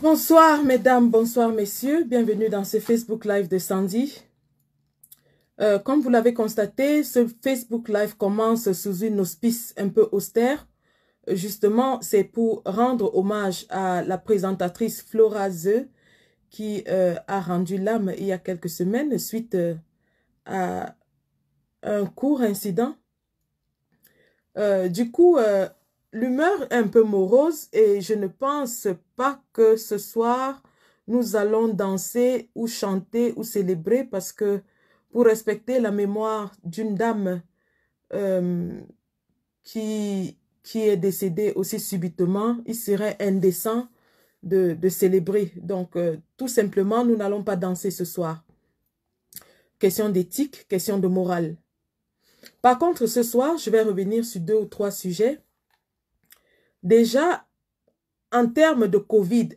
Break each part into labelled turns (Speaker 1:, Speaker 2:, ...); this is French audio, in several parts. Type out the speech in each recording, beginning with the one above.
Speaker 1: Bonsoir mesdames, bonsoir messieurs, bienvenue dans ce Facebook Live de Sandy. Comme vous l'avez constaté, ce Facebook Live commence sous une auspice un peu austère. Justement, c'est pour rendre hommage à la présentatrice Flora Zeu qui a rendu l'âme il y a quelques semaines suite à un court incident. L'humeur est un peu morose et je ne pense pas que ce soir, nous allons danser ou chanter ou célébrer parce que pour respecter la mémoire d'une dame qui est décédée aussi subitement, il serait indécent de célébrer. Donc, tout simplement, nous n'allons pas danser ce soir. Question d'éthique, question de morale. Par contre, ce soir, je vais revenir sur 2 ou 3 sujets. Déjà, en termes de Covid,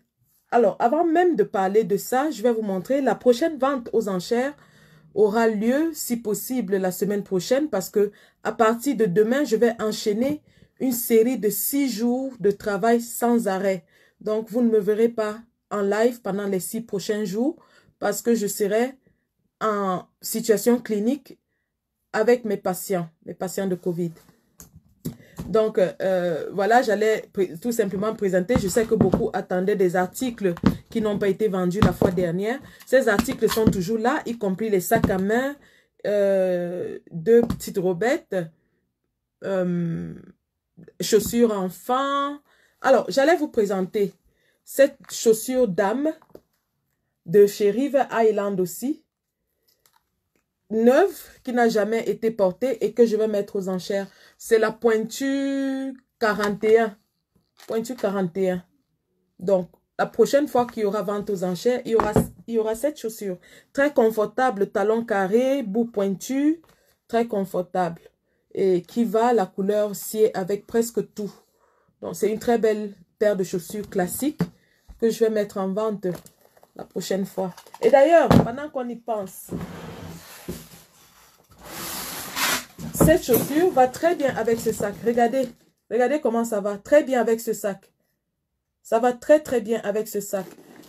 Speaker 1: alors avant même de parler de ça, je vais vous montrer la prochaine vente aux enchères aura lieu, si possible, la semaine prochaine parce que à partir de demain, je vais enchaîner une série de 6 jours de travail sans arrêt. Donc, vous ne me verrez pas en live pendant les 6 prochains jours parce que je serai en situation clinique avec mes patients de Covid. Donc, voilà, j'allais tout simplement présenter. Je sais que beaucoup attendaient des articles qui n'ont pas été vendus la fois dernière. Ces articles sont toujours là, y compris les sacs à main, 2 petites robettes, chaussures enfants. Alors, j'allais vous présenter cette chaussure dame de chez River Island aussi, neuve, qui n'a jamais été portée et que je vais mettre aux enchères. C'est la pointure 41. Pointure 41. Donc, la prochaine fois qu'il y aura vente aux enchères, il y aura cette chaussure. Très confortable, talon carré, bout pointu, très confortable. Et qui va, la couleur sied avec presque tout. Donc, c'est une très belle paire de chaussures classiques que je vais mettre en vente la prochaine fois. Et d'ailleurs, pendant qu'on y pense, cette chaussure va très bien avec ce sac. Regardez, regardez comment ça va. Très bien avec ce sac. Ça va très très bien avec ce sac.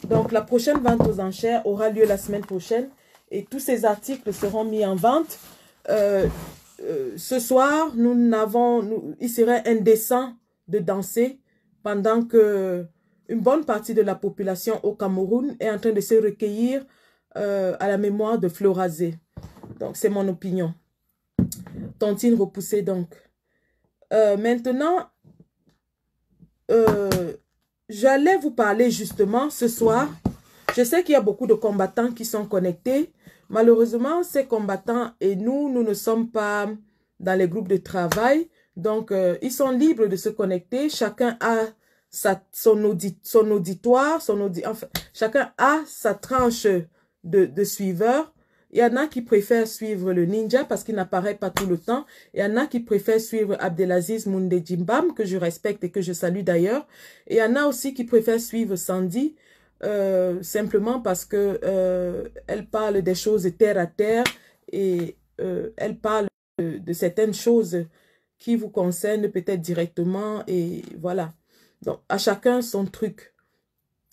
Speaker 1: Donc la prochaine vente aux enchères aura lieu la semaine prochaine. Et tous ces articles seront mis en vente. Ce soir, il serait indécent de danser pendant que une bonne partie de la population au Cameroun est en train de se recueillir à la mémoire de Flora Zeu. Donc c'est mon opinion. Tontine repoussée donc. Maintenant, j'allais vous parler justement ce soir. Je sais qu'il y a beaucoup de combattants qui sont connectés. Malheureusement, ces combattants et nous ne sommes pas dans les groupes de travail. Donc, ils sont libres de se connecter. Chacun a son auditoire, enfin, chacun a sa tranche de suiveurs. Il y en a qui préfèrent suivre le ninja parce qu'il n'apparaît pas tout le temps. Il y en a qui préfèrent suivre Abdelaziz Moundé Djimbam, que je respecte et que je salue d'ailleurs. Et il y en a aussi qui préfèrent suivre Sandy, simplement parce que elle parle des choses terre à terre et elle parle de certaines choses qui vous concernent peut-être directement et voilà. Donc, à chacun son truc.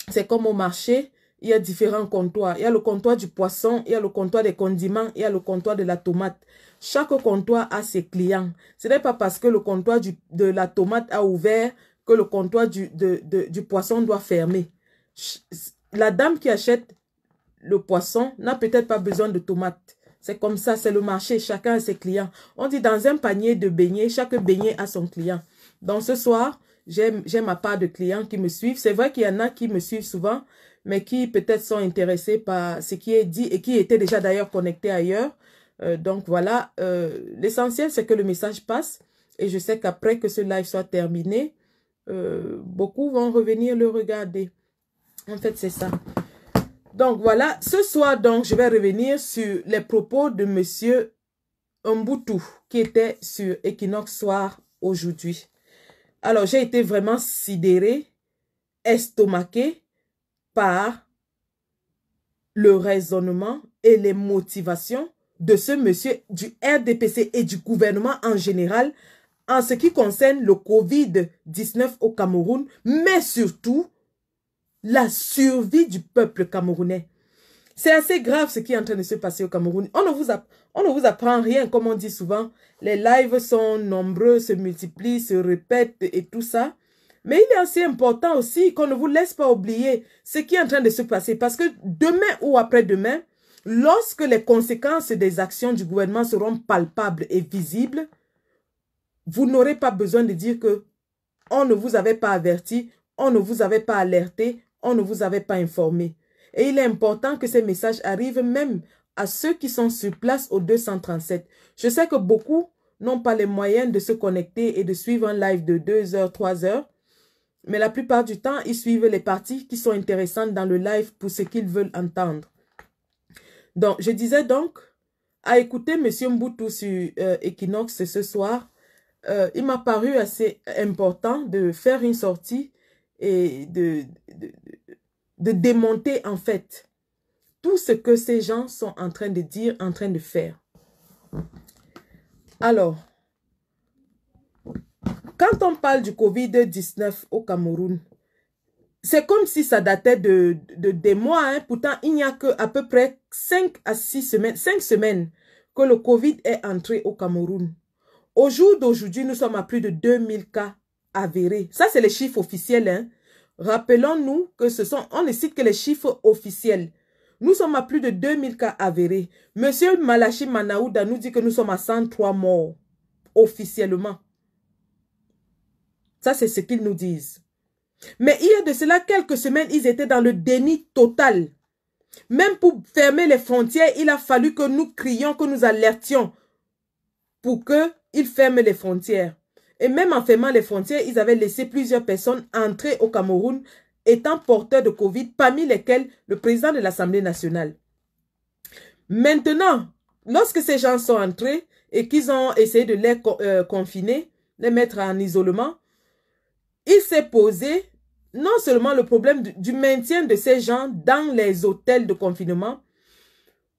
Speaker 1: C'est comme au marché. Il y a différents comptoirs. Il y a le comptoir du poisson, il y a le comptoir des condiments, il y a le comptoir de la tomate. Chaque comptoir a ses clients. Ce n'est pas parce que le comptoir de la tomate a ouvert que le comptoir du poisson doit fermer. La dame qui achète le poisson n'a peut-être pas besoin de tomates. C'est comme ça, c'est le marché. Chacun a ses clients. On dit dans un panier de beignets, chaque beignet a son client. Donc ce soir, j'ai ma part de clients qui me suivent. C'est vrai qu'il y en a qui me suivent souvent, mais qui peut-être sont intéressés par ce qui est dit et qui étaient déjà d'ailleurs connectés ailleurs. Donc voilà, l'essentiel c'est que le message passe et je sais qu'après que ce live soit terminé, beaucoup vont revenir le regarder. En fait, c'est ça. Donc voilà, ce soir donc, je vais revenir sur les propos de monsieur Mboutou qui était sur Equinox Soir aujourd'hui. Alors, j'ai été vraiment sidérée, estomaquée par le raisonnement et les motivations de ce monsieur du RDPC et du gouvernement en général en ce qui concerne le COVID-19 au Cameroun, mais surtout la survie du peuple camerounais. C'est assez grave ce qui est en train de se passer au Cameroun. On ne vous apprend rien, comme on dit souvent. Les lives sont nombreux, se multiplient, se répètent et tout ça. Mais il est assez important aussi qu'on ne vous laisse pas oublier ce qui est en train de se passer. Parce que demain ou après-demain, lorsque les conséquences des actions du gouvernement seront palpables et visibles, vous n'aurez pas besoin de dire que on ne vous avait pas averti, on ne vous avait pas alerté, on ne vous avait pas informé. Et il est important que ces messages arrivent même à ceux qui sont sur place au 237. Je sais que beaucoup n'ont pas les moyens de se connecter et de suivre un live de 2 heures, 3 heures. Mais la plupart du temps, ils suivent les parties qui sont intéressantes dans le live pour ce qu'ils veulent entendre. Donc, je disais donc, à écouter M. Mboutou sur Equinox ce soir, il m'a paru assez important de faire une sortie et de démonter en fait tout ce que ces gens sont en train de dire, en train de faire. Alors, quand on parle du Covid-19 au Cameroun, c'est comme si ça datait de des mois. Hein. Pourtant, il n'y a qu'à peu près 5 à 6 semaines, 5 semaines que le Covid est entré au Cameroun. Au jour d'aujourd'hui, nous sommes à plus de 2000 cas avérés. Ça, c'est les chiffres officiels. Hein. Rappelons-nous que on ne cite que les chiffres officiels. Nous sommes à plus de 2000 cas avérés. Monsieur Malachi Manaouda nous dit que nous sommes à 103 morts, officiellement. Ça, c'est ce qu'ils nous disent. Mais il y a de cela quelques semaines, ils étaient dans le déni total. Même pour fermer les frontières, il a fallu que nous crions, que nous alertions pour qu'ils ferment les frontières. Et même en fermant les frontières, ils avaient laissé plusieurs personnes entrer au Cameroun étant porteurs de Covid, parmi lesquels le président de l'Assemblée nationale. Maintenant, lorsque ces gens sont entrés et qu'ils ont essayé de les confiner, les mettre en isolement, il s'est posé non seulement le problème du maintien de ces gens dans les hôtels de confinement,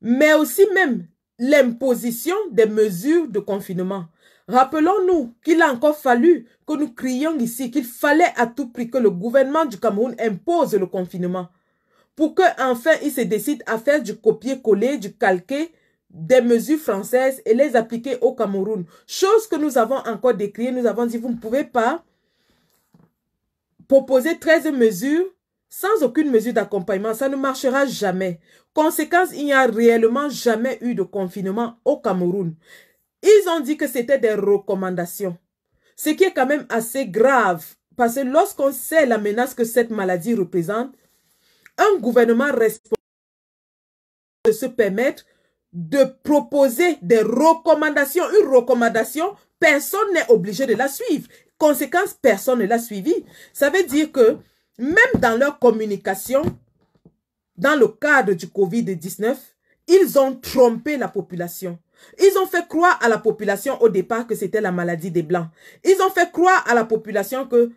Speaker 1: mais aussi même l'imposition des mesures de confinement. Rappelons-nous qu'il a encore fallu que nous crions ici qu'il fallait à tout prix que le gouvernement du Cameroun impose le confinement pour qu'enfin il se décide à faire du copier-coller, du calquer des mesures françaises et les appliquer au Cameroun. Chose que nous avons encore décriée, nous avons dit vous ne pouvez pas proposer 13 mesures sans aucune mesure d'accompagnement, ça ne marchera jamais. Conséquence, il n'y a réellement jamais eu de confinement au Cameroun. Ils ont dit que c'était des recommandations. Ce qui est quand même assez grave. Parce que lorsqu'on sait la menace que cette maladie représente, un gouvernement responsable de se permettre de proposer des recommandations. Une recommandation, personne n'est obligé de la suivre. Conséquence, personne ne l'a suivi. Ça veut dire que même dans leur communication, dans le cadre du Covid-19, ils ont trompé la population. Ils ont fait croire à la population au départ que c'était la maladie des Blancs. Ils ont fait croire à la population que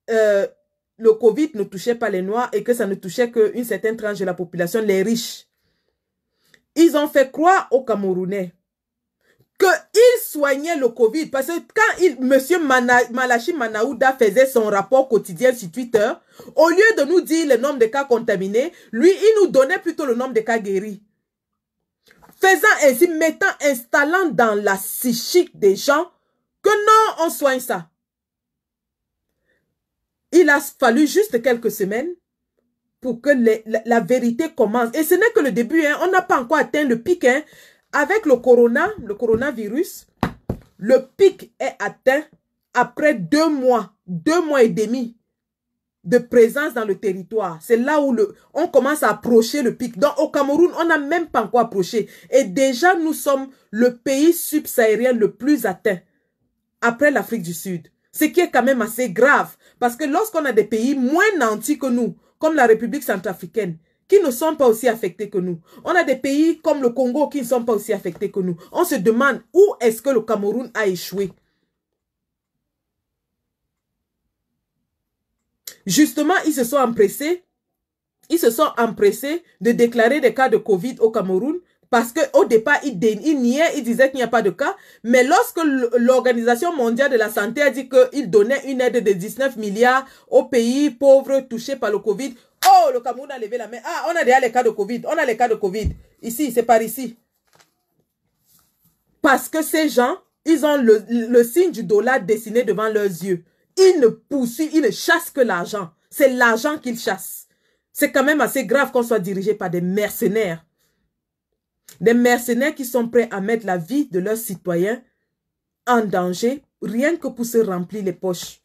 Speaker 1: le Covid ne touchait pas les Noirs et que ça ne touchait qu'une certaine tranche de la population, les riches. Ils ont fait croire aux Camerounais qu'ils soignaient le Covid. Parce que quand M. Malachi Manaouda faisait son rapport quotidien sur Twitter, au lieu de nous dire le nombre de cas contaminés, lui, il nous donnait plutôt le nombre de cas guéris. Faisant ainsi, installant dans la psychique des gens que non, on soigne ça. Il a fallu juste quelques semaines pour que la vérité commence. Et ce n'est que le début, hein. On n'a pas encore atteint le pic. Hein. Avec le coronavirus, le pic est atteint après 2 mois et demi de présence dans le territoire. C'est là où on commence à approcher le pic. Donc au Cameroun, on n'a même pas encore approché. Et déjà, nous sommes le pays subsahérien le plus atteint après l'Afrique du Sud. Ce qui est quand même assez grave. Parce que lorsqu'on a des pays moins nantis que nous, comme la République centrafricaine, qui ne sont pas aussi affectés que nous. On a des pays comme le Congo qui ne sont pas aussi affectés que nous. On se demande où est-ce que le Cameroun a échoué. Justement, ils se sont empressés de déclarer des cas de Covid au Cameroun parce qu'au départ, ils niaient, ils disaient qu'il n'y a pas de cas. Mais lorsque l'Organisation mondiale de la santé a dit qu'il donnait une aide de 19 milliards aux pays pauvres touchés par le Covid, oh, le Cameroun a levé la main. Ah, on a déjà les cas de Covid. On a les cas de Covid. Ici, c'est par ici. Parce que ces gens, ils ont le signe du dollar dessiné devant leurs yeux. Ils ne poursuivent, ils ne chassent que l'argent. C'est l'argent qu'ils chassent. C'est quand même assez grave qu'on soit dirigé par des mercenaires. Des mercenaires qui sont prêts à mettre la vie de leurs citoyens en danger, rien que pour se remplir les poches.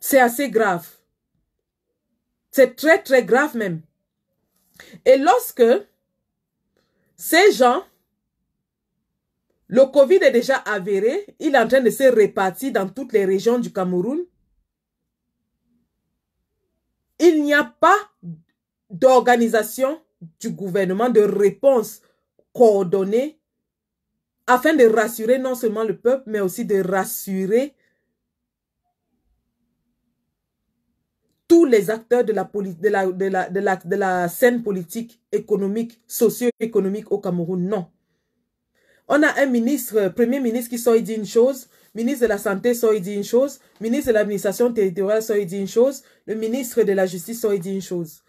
Speaker 1: C'est assez grave. C'est très, très grave même. Et lorsque ces gens, le Covid est déjà avéré, il est en train de se répartir dans toutes les régions du Cameroun, il n'y a pas d'organisation du gouvernement de réponse coordonnée afin de rassurer non seulement le peuple, mais aussi de rassurer tous les acteurs de la scène politique, économique, socio-économique au Cameroun. Non. On a un ministre, premier ministre qui sort et dit une chose, ministre de la Santé sort et dit une chose, ministre de l'administration territoriale sort et dit une chose, le ministre de la Justice sort et dit une chose.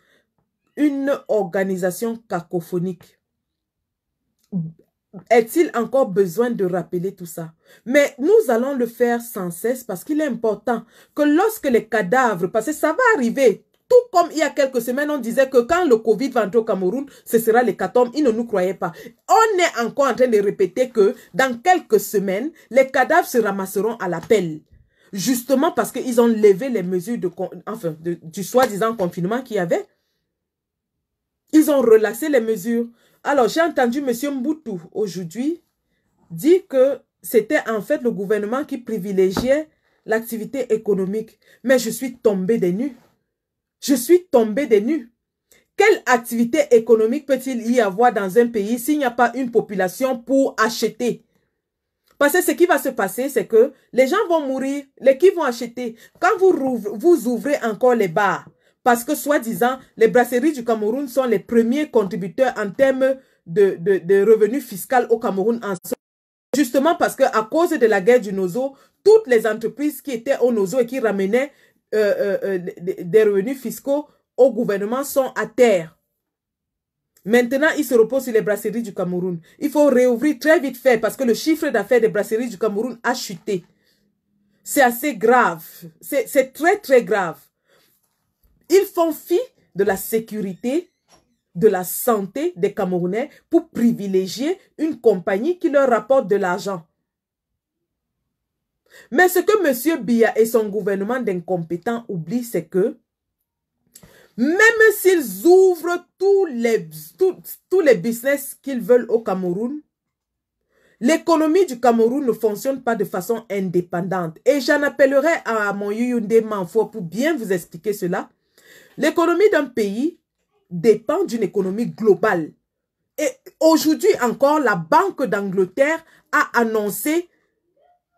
Speaker 1: Une organisation cacophonique. Est-il encore besoin de rappeler tout ça? Mais nous allons le faire sans cesse parce qu'il est important que lorsque les cadavres, parce que ça va arriver, tout comme il y a quelques semaines, on disait que quand le Covid va entrer au Cameroun, ce sera l'hécatombe, ils ne nous croyaient pas. On est encore en train de répéter que dans quelques semaines, les cadavres se ramasseront à la pelle. Justement parce qu'ils ont levé les mesures du soi-disant confinement qu'il y avait. Ils ont relaxé les mesures. Alors, j'ai entendu M. Mboutou aujourd'hui dire que c'était en fait le gouvernement qui privilégiait l'activité économique. Mais je suis tombée des nues. Je suis tombée des nues. Quelle activité économique peut-il y avoir dans un pays s'il n'y a pas une population pour acheter? Parce que ce qui va se passer, c'est que les gens vont mourir, les qui vont acheter. Quand vous ouvrez encore les bars, parce que, soi-disant, les brasseries du Cameroun sont les premiers contributeurs en termes de revenus fiscaux au Cameroun. Justement parce qu'à cause de la guerre du Nozo, toutes les entreprises qui étaient au Nozo et qui ramenaient des revenus fiscaux au gouvernement sont à terre. Maintenant, ils se reposent sur les brasseries du Cameroun. Il faut réouvrir très vite fait parce que le chiffre d'affaires des brasseries du Cameroun a chuté. C'est assez grave. C'est très, très grave. Ils font fi de la sécurité, de la santé des Camerounais pour privilégier une compagnie qui leur rapporte de l'argent. Mais ce que M. Biya et son gouvernement d'incompétents oublient, c'est que même s'ils ouvrent tous les business qu'ils veulent au Cameroun, l'économie du Cameroun ne fonctionne pas de façon indépendante. Et j'en appellerai à mon Yuyunde Manfo pour bien vous expliquer cela. L'économie d'un pays dépend d'une économie globale. Et aujourd'hui encore, la Banque d'Angleterre a annoncé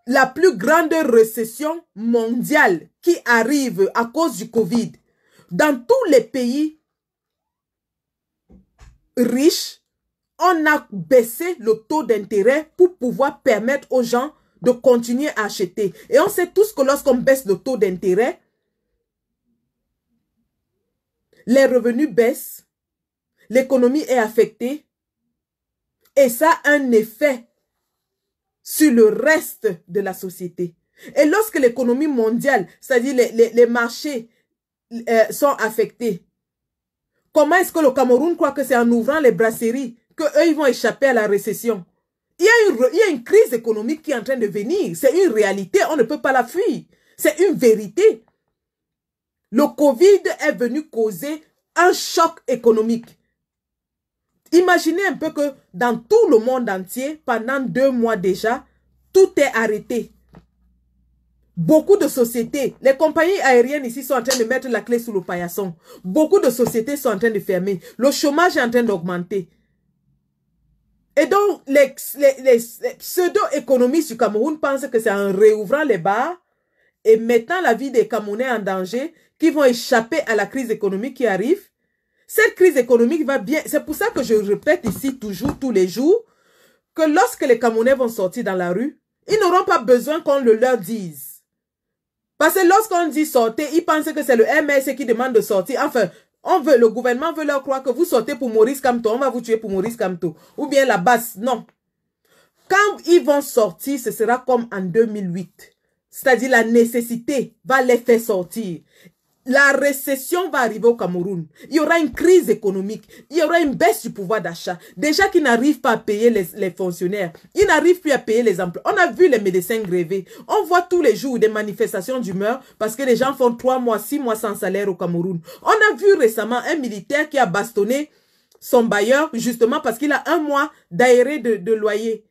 Speaker 1: la plus grande récession mondiale qui arrive à cause du Covid. Dans tous les pays riches, on a baissé le taux d'intérêt pour pouvoir permettre aux gens de continuer à acheter. Et on sait tous que lorsqu'on baisse le taux d'intérêt, les revenus baissent, l'économie est affectée et ça a un effet sur le reste de la société. Et lorsque l'économie mondiale, c'est-à-dire les marchés sont affectés, comment est-ce que le Cameroun croit que c'est en ouvrant les brasseries qu'eux ils vont échapper à la récession? Il y a une crise économique qui est en train de venir. C'est une réalité, on ne peut pas la fuir. C'est une vérité. Le Covid est venu causer un choc économique. Imaginez un peu que dans tout le monde entier, pendant 2 mois déjà, tout est arrêté. Beaucoup de sociétés, les compagnies aériennes ici sont en train de mettre la clé sous le paillasson. Beaucoup de sociétés sont en train de fermer. Le chômage est en train d'augmenter. Et donc, les pseudo-économistes du Cameroun pensent que c'est en réouvrant les bars et mettant la vie des Camerounais en danger qui vont échapper à la crise économique qui arrive. Cette crise économique va bien. C'est pour ça que je répète ici toujours, tous les jours, que lorsque les Camerounais vont sortir dans la rue, ils n'auront pas besoin qu'on le leur dise. Parce que lorsqu'on dit sortez, ils pensent que c'est le MS qui demande de sortir. Enfin, le gouvernement veut leur croire que vous sortez pour Maurice Kamto, on va vous tuer pour Maurice Kamto. Ou bien la base, non. Quand ils vont sortir, ce sera comme en 2008. C'est-à-dire la nécessité va les faire sortir. La récession va arriver au Cameroun. Il y aura une crise économique. Il y aura une baisse du pouvoir d'achat. Des gens qui n'arrivent pas à payer les fonctionnaires. Ils n'arrivent plus à payer les emplois. On a vu les médecins gréver. On voit tous les jours des manifestations d'humeur parce que les gens font 3 mois, 6 mois sans salaire au Cameroun. On a vu récemment un militaire qui a bastonné son bailleur justement parce qu'il a 1 mois d'aéré de loyer.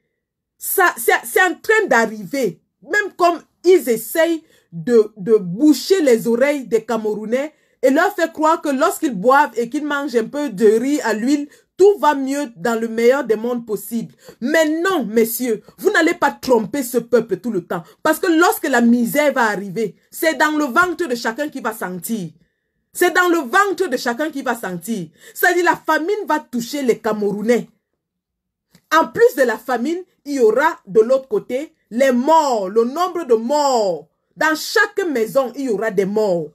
Speaker 1: Ça, c'est en train d'arriver. Même comme ils essayent de boucher les oreilles des Camerounais et leur faire croire que lorsqu'ils boivent et qu'ils mangent un peu de riz à l'huile, tout va mieux dans le meilleur des mondes possibles. Mais non, messieurs, vous n'allez pas tromper ce peuple tout le temps. Parce que lorsque la misère va arriver, c'est dans le ventre de chacun qui va sentir. C'est dans le ventre de chacun qui va sentir. C'est-à-dire la famine va toucher les Camerounais. En plus de la famine, il y aura de l'autre côté les morts, le nombre de morts. Dans chaque maison, il y aura des morts.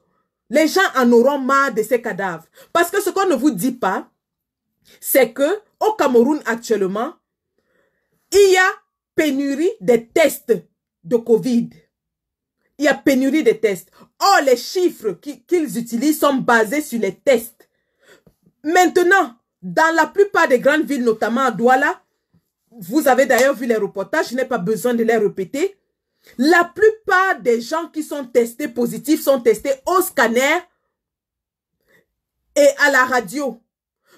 Speaker 1: Les gens en auront marre de ces cadavres. Parce que ce qu'on ne vous dit pas, c'est que au Cameroun actuellement, il y a pénurie des tests de Covid. Il y a pénurie des tests. Or, les chiffres qu'ils utilisent sont basés sur les tests. Maintenant, dans la plupart des grandes villes, notamment à Douala, vous avez d'ailleurs vu les reportages, je n'ai pas besoin de les répéter. La plupart des gens qui sont testés positifs sont testés au scanner et à la radio.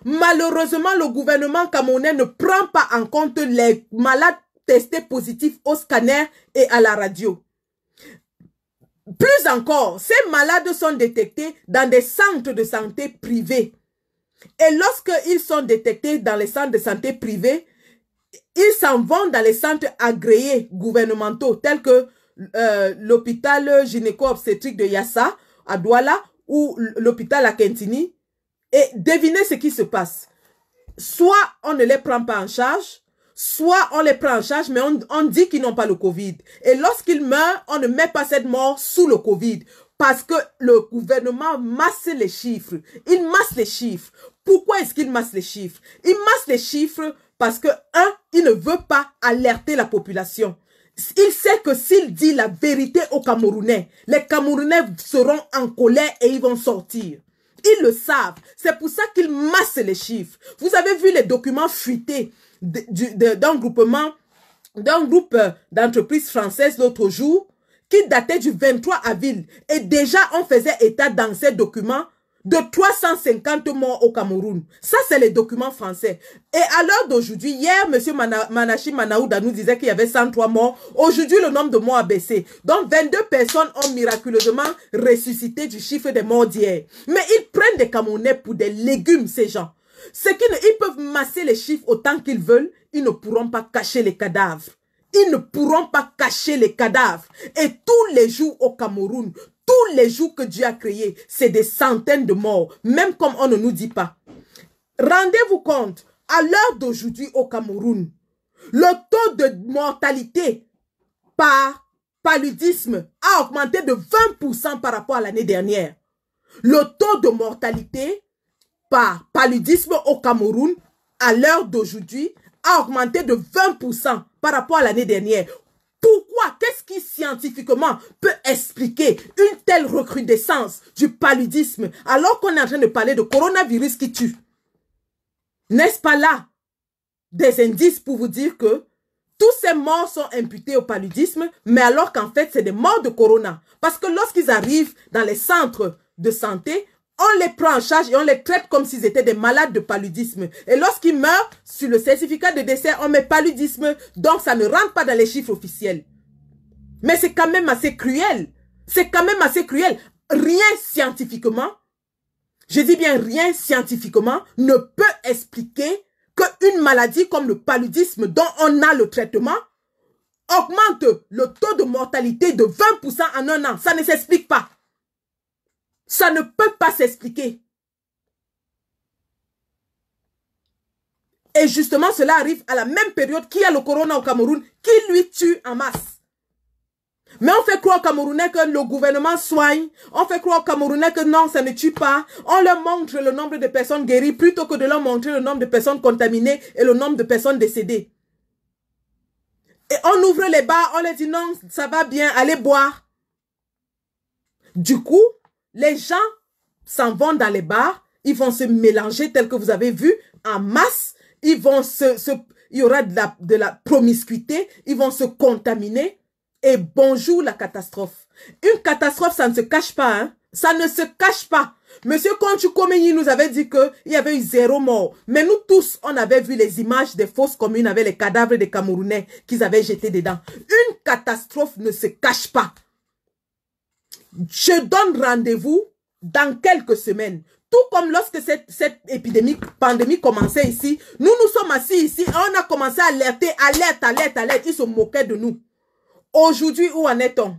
Speaker 1: Malheureusement, le gouvernement camerounais ne prend pas en compte les malades testés positifs au scanner et à la radio. Plus encore, ces malades sont détectés dans des centres de santé privés. Et lorsqu'ils sont détectés dans les centres de santé privés, ils s'en vont dans les centres agréés gouvernementaux tels que l'hôpital gynéco-obstétrique de Yassa à Douala ou l'hôpital à Kentini. Et devinez ce qui se passe. Soit on ne les prend pas en charge, soit on les prend en charge, mais on dit qu'ils n'ont pas le Covid. Et lorsqu'ils meurent, on ne met pas cette mort sous le Covid. Parce que le gouvernement masse les chiffres. Il masse les chiffres. Pourquoi est-ce qu'il masse les chiffres? Il masse les chiffres parce que, il ne veut pas alerter la population. Il sait que s'il dit la vérité aux Camerounais, les Camerounais seront en colère et ils vont sortir. Ils le savent. C'est pour ça qu'ils massent les chiffres. Vous avez vu les documents fuités d'un groupe d'entreprises françaises l'autre jour qui datait du 23 avril. Et déjà, on faisait état dans ces documents de 350 morts au Cameroun. Ça, c'est les documents français. Et à l'heure d'aujourd'hui, hier, M. Manachi Manaouda nous disait qu'il y avait 103 morts. Aujourd'hui, le nombre de morts a baissé. Donc, 22 personnes ont miraculeusement ressuscité du chiffre des morts d'hier. Mais ils prennent des Camerounais pour des légumes, ces gens. Ils peuvent masser les chiffres autant qu'ils veulent. Ils ne pourront pas cacher les cadavres. Ils ne pourront pas cacher les cadavres. Et tous les jours au Cameroun, tous les jours que Dieu a créés, c'est des centaines de morts, même comme on ne nous dit pas. Rendez-vous compte, à l'heure d'aujourd'hui au Cameroun, le taux de mortalité par paludisme a augmenté de 20% par rapport à l'année dernière. Le taux de mortalité par paludisme au Cameroun, à l'heure d'aujourd'hui, a augmenté de 20% par rapport à l'année dernière. Pourquoi? Qu'est-ce qui scientifiquement peut expliquer une telle recrudescence du paludisme alors qu'on est en train de parler de coronavirus qui tue? N'est-ce pas là des indices pour vous dire que tous ces morts sont imputés au paludisme, mais alors qu'en fait c'est des morts de corona? Parce que lorsqu'ils arrivent dans les centres de santé, on les prend en charge et on les traite comme s'ils étaient des malades de paludisme. Et lorsqu'ils meurent, sur le certificat de décès, on met paludisme. Donc, ça ne rentre pas dans les chiffres officiels. Mais c'est quand même assez cruel. C'est quand même assez cruel. Rien scientifiquement, je dis bien rien scientifiquement, ne peut expliquer qu'une maladie comme le paludisme dont on a le traitement augmente le taux de mortalité de 20% en un an. Ça ne s'explique pas. Ça ne peut pas s'expliquer. Et justement, cela arrive à la même période qu'il y a le corona au Cameroun, qui lui tue en masse. Mais on fait croire aux Camerounais que le gouvernement soigne. On fait croire aux Camerounais que non, ça ne tue pas. On leur montre le nombre de personnes guéries plutôt que de leur montrer le nombre de personnes contaminées et le nombre de personnes décédées. Et on ouvre les bars, on leur dit non, ça va bien, allez boire. Du coup, les gens s'en vont dans les bars, ils vont se mélanger tel que vous avez vu, en masse. Ils vont il y aura de la promiscuité, ils vont se contaminer. Et bonjour la catastrophe. Une catastrophe, ça ne se cache pas. Hein? Ça ne se cache pas. Monsieur Conchu Komeni nous avait dit qu'il y avait eu 0 mort. Mais nous tous, on avait vu les images des fosses communes avec les cadavres des Camerounais qu'ils avaient jetés dedans. Une catastrophe ne se cache pas. Je donne rendez-vous dans quelques semaines. Tout comme lorsque cette pandémie commençait ici, nous sommes assis ici et on a commencé à alerter, alerte. Ils se moquaient de nous. Aujourd'hui, où en est-on?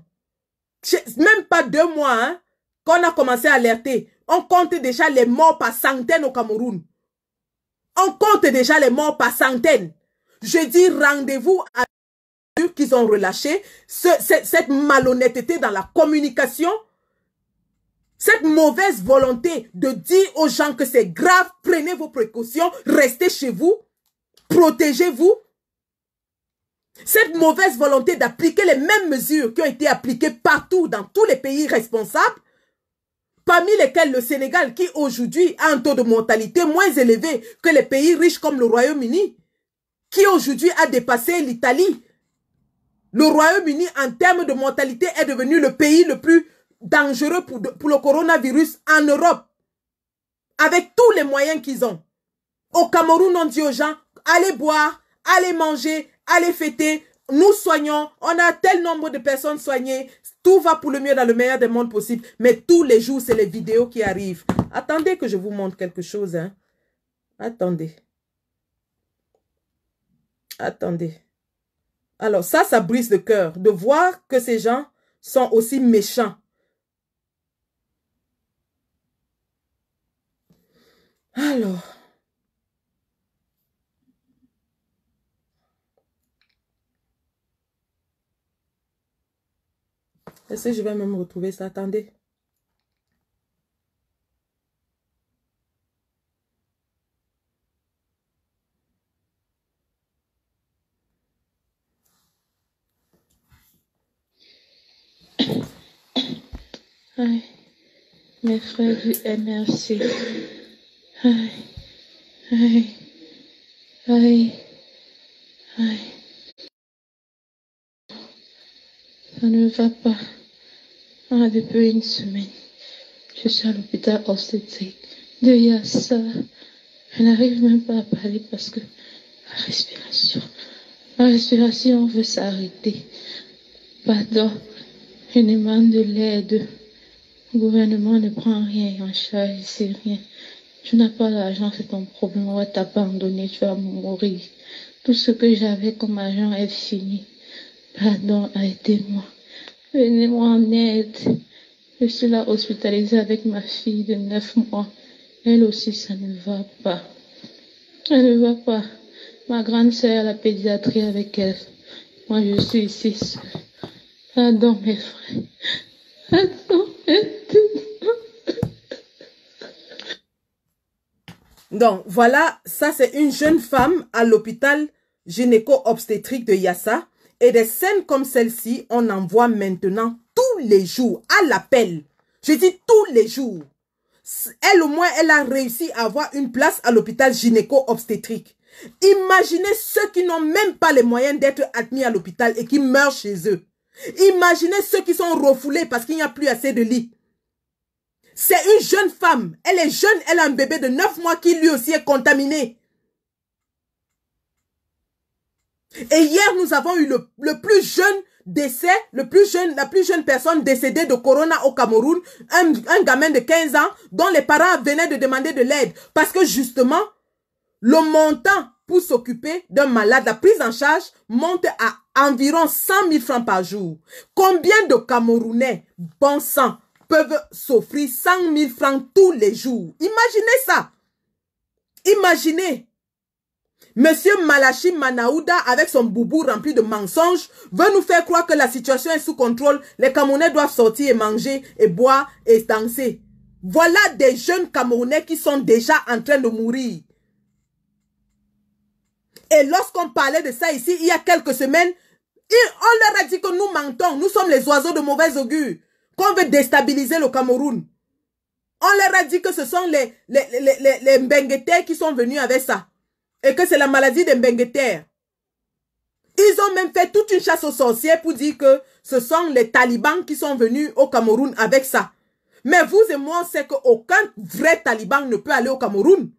Speaker 1: Même pas 2 mois, hein, qu'on a commencé à alerter. On compte déjà les morts par centaines au Cameroun. On compte déjà les morts par centaines. Je dis rendez-vous à ceux qu'ils ont relâché, cette malhonnêteté dans la communication, cette mauvaise volonté de dire aux gens que c'est grave, prenez vos précautions, restez chez vous, protégez-vous. Cette mauvaise volonté d'appliquer les mêmes mesures qui ont été appliquées partout dans tous les pays responsables, parmi lesquels le Sénégal, qui aujourd'hui a un taux de mortalité moins élevé que les pays riches comme le Royaume-Uni, qui aujourd'hui a dépassé l'Italie. Le Royaume-Uni, en termes de mortalité, est devenu le pays le plus dangereux pour le coronavirus en Europe, avec tous les moyens qu'ils ont. Au Cameroun, on dit aux gens, allez boire, allez manger, allez fêter, nous soignons, on a tel nombre de personnes soignées, tout va pour le mieux dans le meilleur des mondes possible. Mais tous les jours, c'est les vidéos qui arrivent. Attendez que je vous montre quelque chose. Hein. Attendez. Attendez. Alors ça brise le cœur de voir que ces gens sont aussi méchants. Alors. Est-ce que je vais même retrouver ça? Attendez.
Speaker 2: Aïe, mes frères du MRC. Aïe, aïe, aïe, aïe. Ça ne va pas. Depuis une semaine, je suis à l'hôpital obstétrique de Yassa. Je n'arrive même pas à parler parce que ma respiration veut s'arrêter. Pardon, je demande de l'aide. Le gouvernement ne prend rien en charge, c'est rien. Tu n'as pas l'argent, c'est ton problème, on va t'abandonner, tu vas mourir. Tout ce que j'avais comme argent est fini. Pardon, aidez-moi. Venez-moi en aide. Je suis là hospitalisée avec ma fille de 9 mois. Elle aussi, ça ne va pas. Elle ne va pas. Ma grande sœur a la pédiatrie avec elle. Moi, je suis ici seule. Pardon, mes frères. Pardon, aidez-moi.
Speaker 1: Donc, voilà, ça c'est une jeune femme à l'hôpital gynéco-obstétrique de Yassa. Et des scènes comme celle-ci, on en voit maintenant tous les jours, à l'appel. Je dis tous les jours. Elle, au moins, elle a réussi à avoir une place à l'hôpital gynéco-obstétrique. Imaginez ceux qui n'ont même pas les moyens d'être admis à l'hôpital et qui meurent chez eux. Imaginez ceux qui sont refoulés parce qu'il n'y a plus assez de lits. C'est une jeune femme. Elle est jeune, elle a un bébé de 9 mois qui lui aussi est contaminé. Et hier, nous avons eu le plus jeune décès, la plus jeune personne décédée de corona au Cameroun, un gamin de 15 ans dont les parents venaient de demander de l'aide. Parce que justement, le montant pour s'occuper d'un malade, la prise en charge, monte à environ 100 000 francs par jour. Combien de Camerounais, bon sang, peuvent s'offrir 100 000 francs tous les jours? Imaginez ça. Imaginez. Monsieur Malachi Manaouda, avec son boubou rempli de mensonges, veut nous faire croire que la situation est sous contrôle. Les Camerounais doivent sortir et manger, et boire, et danser. Voilà des jeunes Camerounais qui sont déjà en train de mourir. Et lorsqu'on parlait de ça ici, il y a quelques semaines, on leur a dit que nous mentons. Nous sommes les oiseaux de mauvais augure. Qu'on veut déstabiliser le Cameroun. On leur a dit que ce sont les Mbengueter qui sont venus avec ça. Et que c'est la maladie des Mbengueter. Ils ont même fait toute une chasse aux sorcières pour dire que ce sont les talibans qui sont venus au Cameroun avec ça. Mais vous et moi, on sait qu'aucun vrai taliban ne peut aller au Cameroun.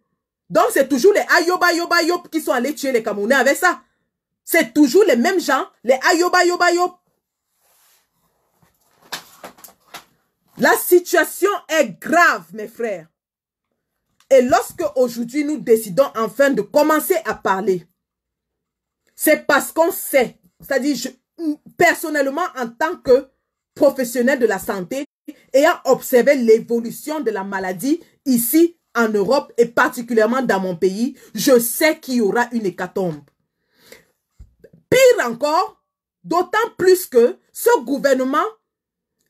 Speaker 1: Donc c'est toujours les Ayoba Yoba Yop qui sont allés tuer les Camerounais avec ça. C'est toujours les mêmes gens, les Ayoba Yoba Yop. La situation est grave, mes frères. Et lorsque aujourd'hui nous décidons enfin de commencer à parler, c'est parce qu'on sait, c'est-à-dire personnellement en tant que professionnel de la santé, ayant observé l'évolution de la maladie ici en Europe et particulièrement dans mon pays, je sais qu'il y aura une hécatombe. Pire encore, d'autant plus que ce gouvernement,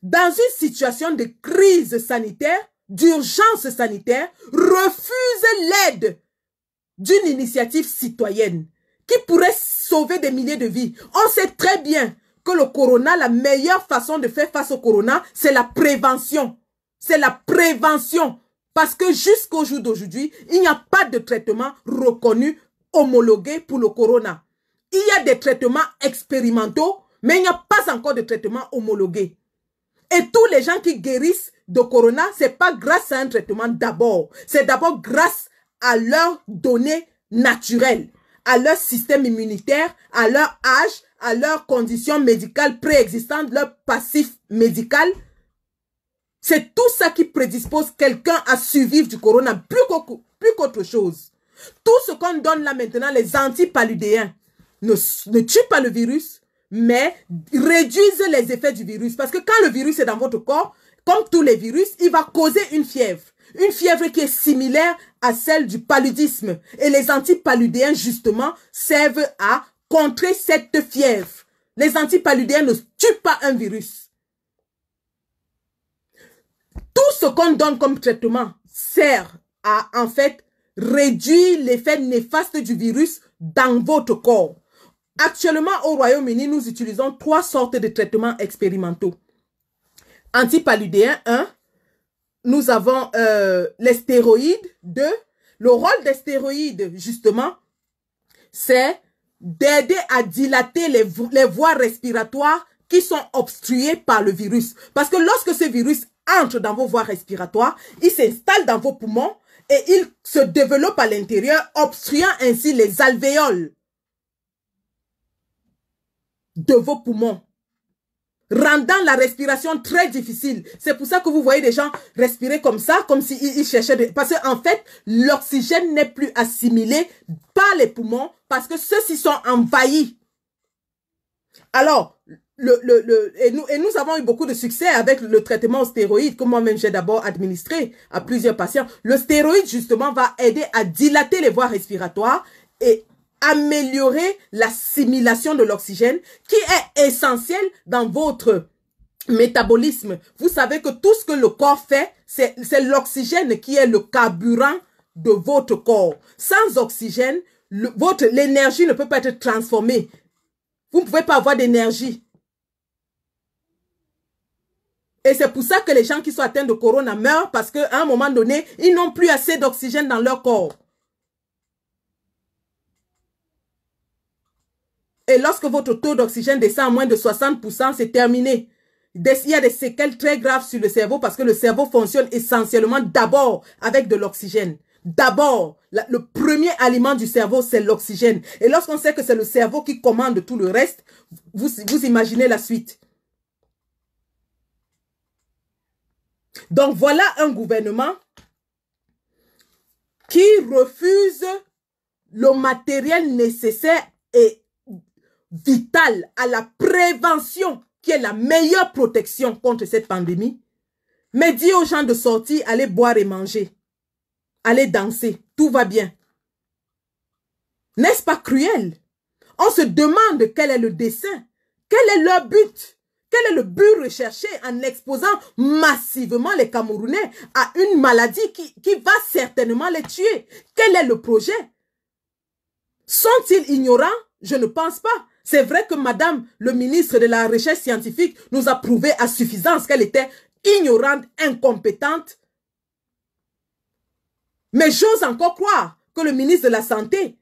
Speaker 1: dans une situation de crise sanitaire, d'urgence sanitaire, refuse l'aide d'une initiative citoyenne qui pourrait sauver des milliers de vies. On sait très bien que le corona, la meilleure façon de faire face au corona, c'est la prévention. C'est la prévention. Parce que jusqu'au jour d'aujourd'hui, il n'y a pas de traitement reconnu, homologué pour le corona. Il y a des traitements expérimentaux, mais il n'y a pas encore de traitement homologué. Et tous les gens qui guérissent de corona, ce n'est pas grâce à un traitement d'abord. C'est d'abord grâce à leurs données naturelles, à leur système immunitaire, à leur âge, à leurs conditions médicales préexistantes, leur passif médical. C'est tout ça qui prédispose quelqu'un à survivre du corona, plus qu'autre chose. Tout ce qu'on donne là maintenant, les antipaludéens, ne tuent pas le virus, mais réduisent les effets du virus. Parce que quand le virus est dans votre corps, comme tous les virus, il va causer une fièvre. Une fièvre qui est similaire à celle du paludisme. Et les antipaludéens, justement, servent à contrer cette fièvre. Les antipaludéens ne tuent pas un virus. Tout ce qu'on donne comme traitement sert à, en fait, réduire l'effet néfaste du virus dans votre corps. Actuellement, au Royaume-Uni, nous utilisons 3 sortes de traitements expérimentaux. Antipaludéen 1, nous avons les stéroïdes 2. Le rôle des stéroïdes, justement, c'est d'aider à dilater les voies respiratoires qui sont obstruées par le virus. Parce que lorsque ce virus entre dans vos voies respiratoires, il s'installe dans vos poumons et il se développe à l'intérieur, obstruant ainsi les alvéoles de vos poumons, rendant la respiration très difficile. C'est pour ça que vous voyez des gens respirer comme ça, comme s'ils cherchaient... Parce qu'en fait, l'oxygène n'est plus assimilé par les poumons parce que ceux-ci sont envahis. Alors, et nous avons eu beaucoup de succès avec le traitement aux stéroïdes que moi-même j'ai d'abord administré à plusieurs patients. Le stéroïde, justement, va aider à dilater les voies respiratoires et améliorer l'assimilation de l'oxygène qui est essentiel dans votre métabolisme. Vous savez que tout ce que le corps fait, c'est l'oxygène qui est le carburant de votre corps. Sans oxygène, l'énergie ne peut pas être transformée. Vous ne pouvez pas avoir d'énergie. Et c'est pour ça que les gens qui sont atteints de corona meurent parce qu'à un moment donné, ils n'ont plus assez d'oxygène dans leur corps. Et lorsque votre taux d'oxygène descend à moins de 60%, c'est terminé. Il y a des séquelles très graves sur le cerveau parce que le cerveau fonctionne essentiellement d'abord avec de l'oxygène. D'abord, le premier aliment du cerveau, c'est l'oxygène. Et lorsqu'on sait que c'est le cerveau qui commande tout le reste, vous imaginez la suite. Donc voilà un gouvernement qui refuse le matériel nécessaire et vital à la prévention qui est la meilleure protection contre cette pandémie, mais dit aux gens de sortir, aller boire et manger, aller danser, tout va bien. N'est-ce pas cruel? On se demande quel est le dessein, quel est leur but, quel est le but recherché en exposant massivement les Camerounais à une maladie qui va certainement les tuer. Quel est le projet? Sont-ils ignorants? Je ne pense pas. C'est vrai que madame le ministre de la Recherche scientifique nous a prouvé à suffisance qu'elle était ignorante, incompétente. Mais j'ose encore croire que le ministre de la Santé,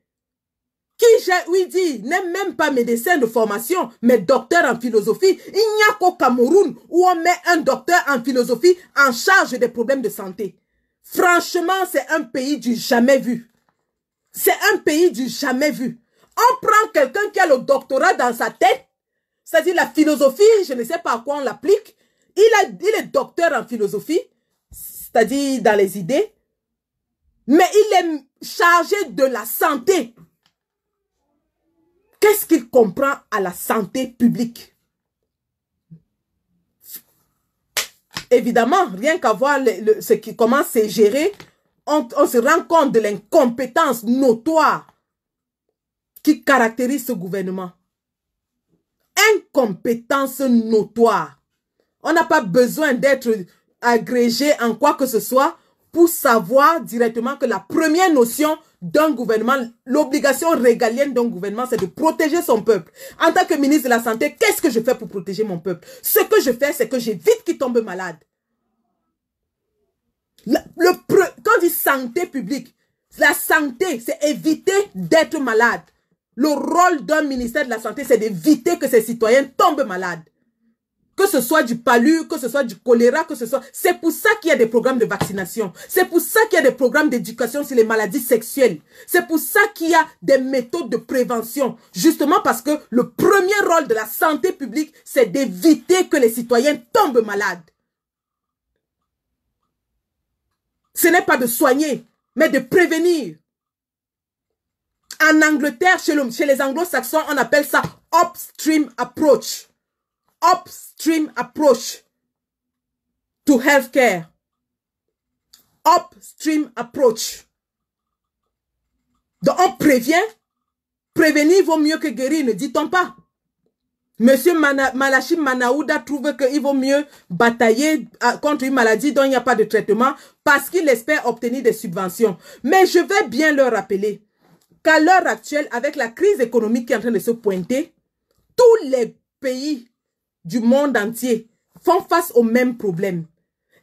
Speaker 1: qui, oui, dit, n'est même pas médecin de formation, mais docteur en philosophie, il n'y a qu'au Cameroun où on met un docteur en philosophie en charge des problèmes de santé. Franchement, c'est un pays du jamais vu. C'est un pays du jamais vu. On prend quelqu'un qui a le doctorat dans sa tête, c'est-à-dire la philosophie, je ne sais pas à quoi on l'applique. Il est docteur en philosophie, c'est-à-dire dans les idées, mais il est chargé de la santé. Qu'est-ce qu'il comprend à la santé publique? Évidemment, rien qu'à voir comment c'est géré, on se rend compte de l'incompétence notoire qui caractérise ce gouvernement. Incompétence notoire. On n'a pas besoin d'être agrégé en quoi que ce soit pour savoir directement que la première notion d'un gouvernement, l'obligation régalienne d'un gouvernement, c'est de protéger son peuple. En tant que ministre de la Santé, qu'est-ce que je fais pour protéger mon peuple? Ce que je fais, c'est que j'évite qu'il tombe malade. Quand on dit santé publique, la santé, c'est éviter d'être malade. Le rôle d'un ministère de la Santé, c'est d'éviter que ses citoyens tombent malades. Que ce soit du palu, que ce soit du choléra, que ce soit... C'est pour ça qu'il y a des programmes de vaccination. C'est pour ça qu'il y a des programmes d'éducation sur les maladies sexuelles. C'est pour ça qu'il y a des méthodes de prévention. Justement parce que le premier rôle de la santé publique, c'est d'éviter que les citoyens tombent malades. Ce n'est pas de soigner, mais de prévenir. En Angleterre, chez les anglo-saxons, on appelle ça upstream approach. Upstream approach to healthcare. Upstream approach. Donc on prévient. Prévenir vaut mieux que guérir, ne dit-on pas? Monsieur Malachim Manaouda trouve qu'il vaut mieux batailler contre une maladie dont il n'y a pas de traitement parce qu'il espère obtenir des subventions. Mais je vais bien leur rappeler qu'à l'heure actuelle, avec la crise économique qui est en train de se pointer, tous les pays du monde entier font face au même problème.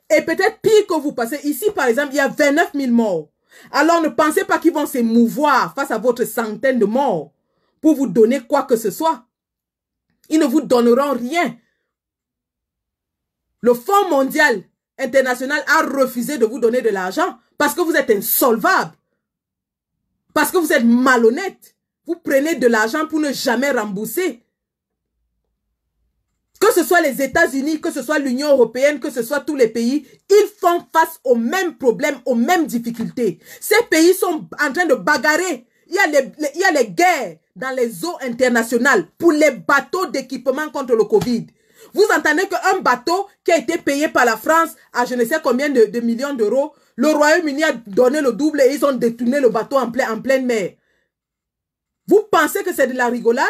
Speaker 1: Et peut-être pire que vous, parce que ici, par exemple, il y a 29 000 morts. Alors ne pensez pas qu'ils vont s'émouvoir face à votre centaine de morts pour vous donner quoi que ce soit. Ils ne vous donneront rien. Le Fonds mondial international a refusé de vous donner de l'argent parce que vous êtes insolvable. Parce que vous êtes malhonnête. Vous prenez de l'argent pour ne jamais rembourser. Que ce soit les États-Unis, que ce soit l'Union européenne, que ce soit tous les pays, ils font face aux mêmes problèmes, aux mêmes difficultés. Ces pays sont en train de bagarrer. Il y a les guerres dans les eaux internationales pour les bateaux d'équipement contre le Covid. Vous entendez qu'un bateau qui a été payé par la France à je ne sais combien de millions d'euros, le Royaume-Uni a donné le double et ils ont détourné le bateau en pleine mer. Vous pensez que c'est de la rigolade?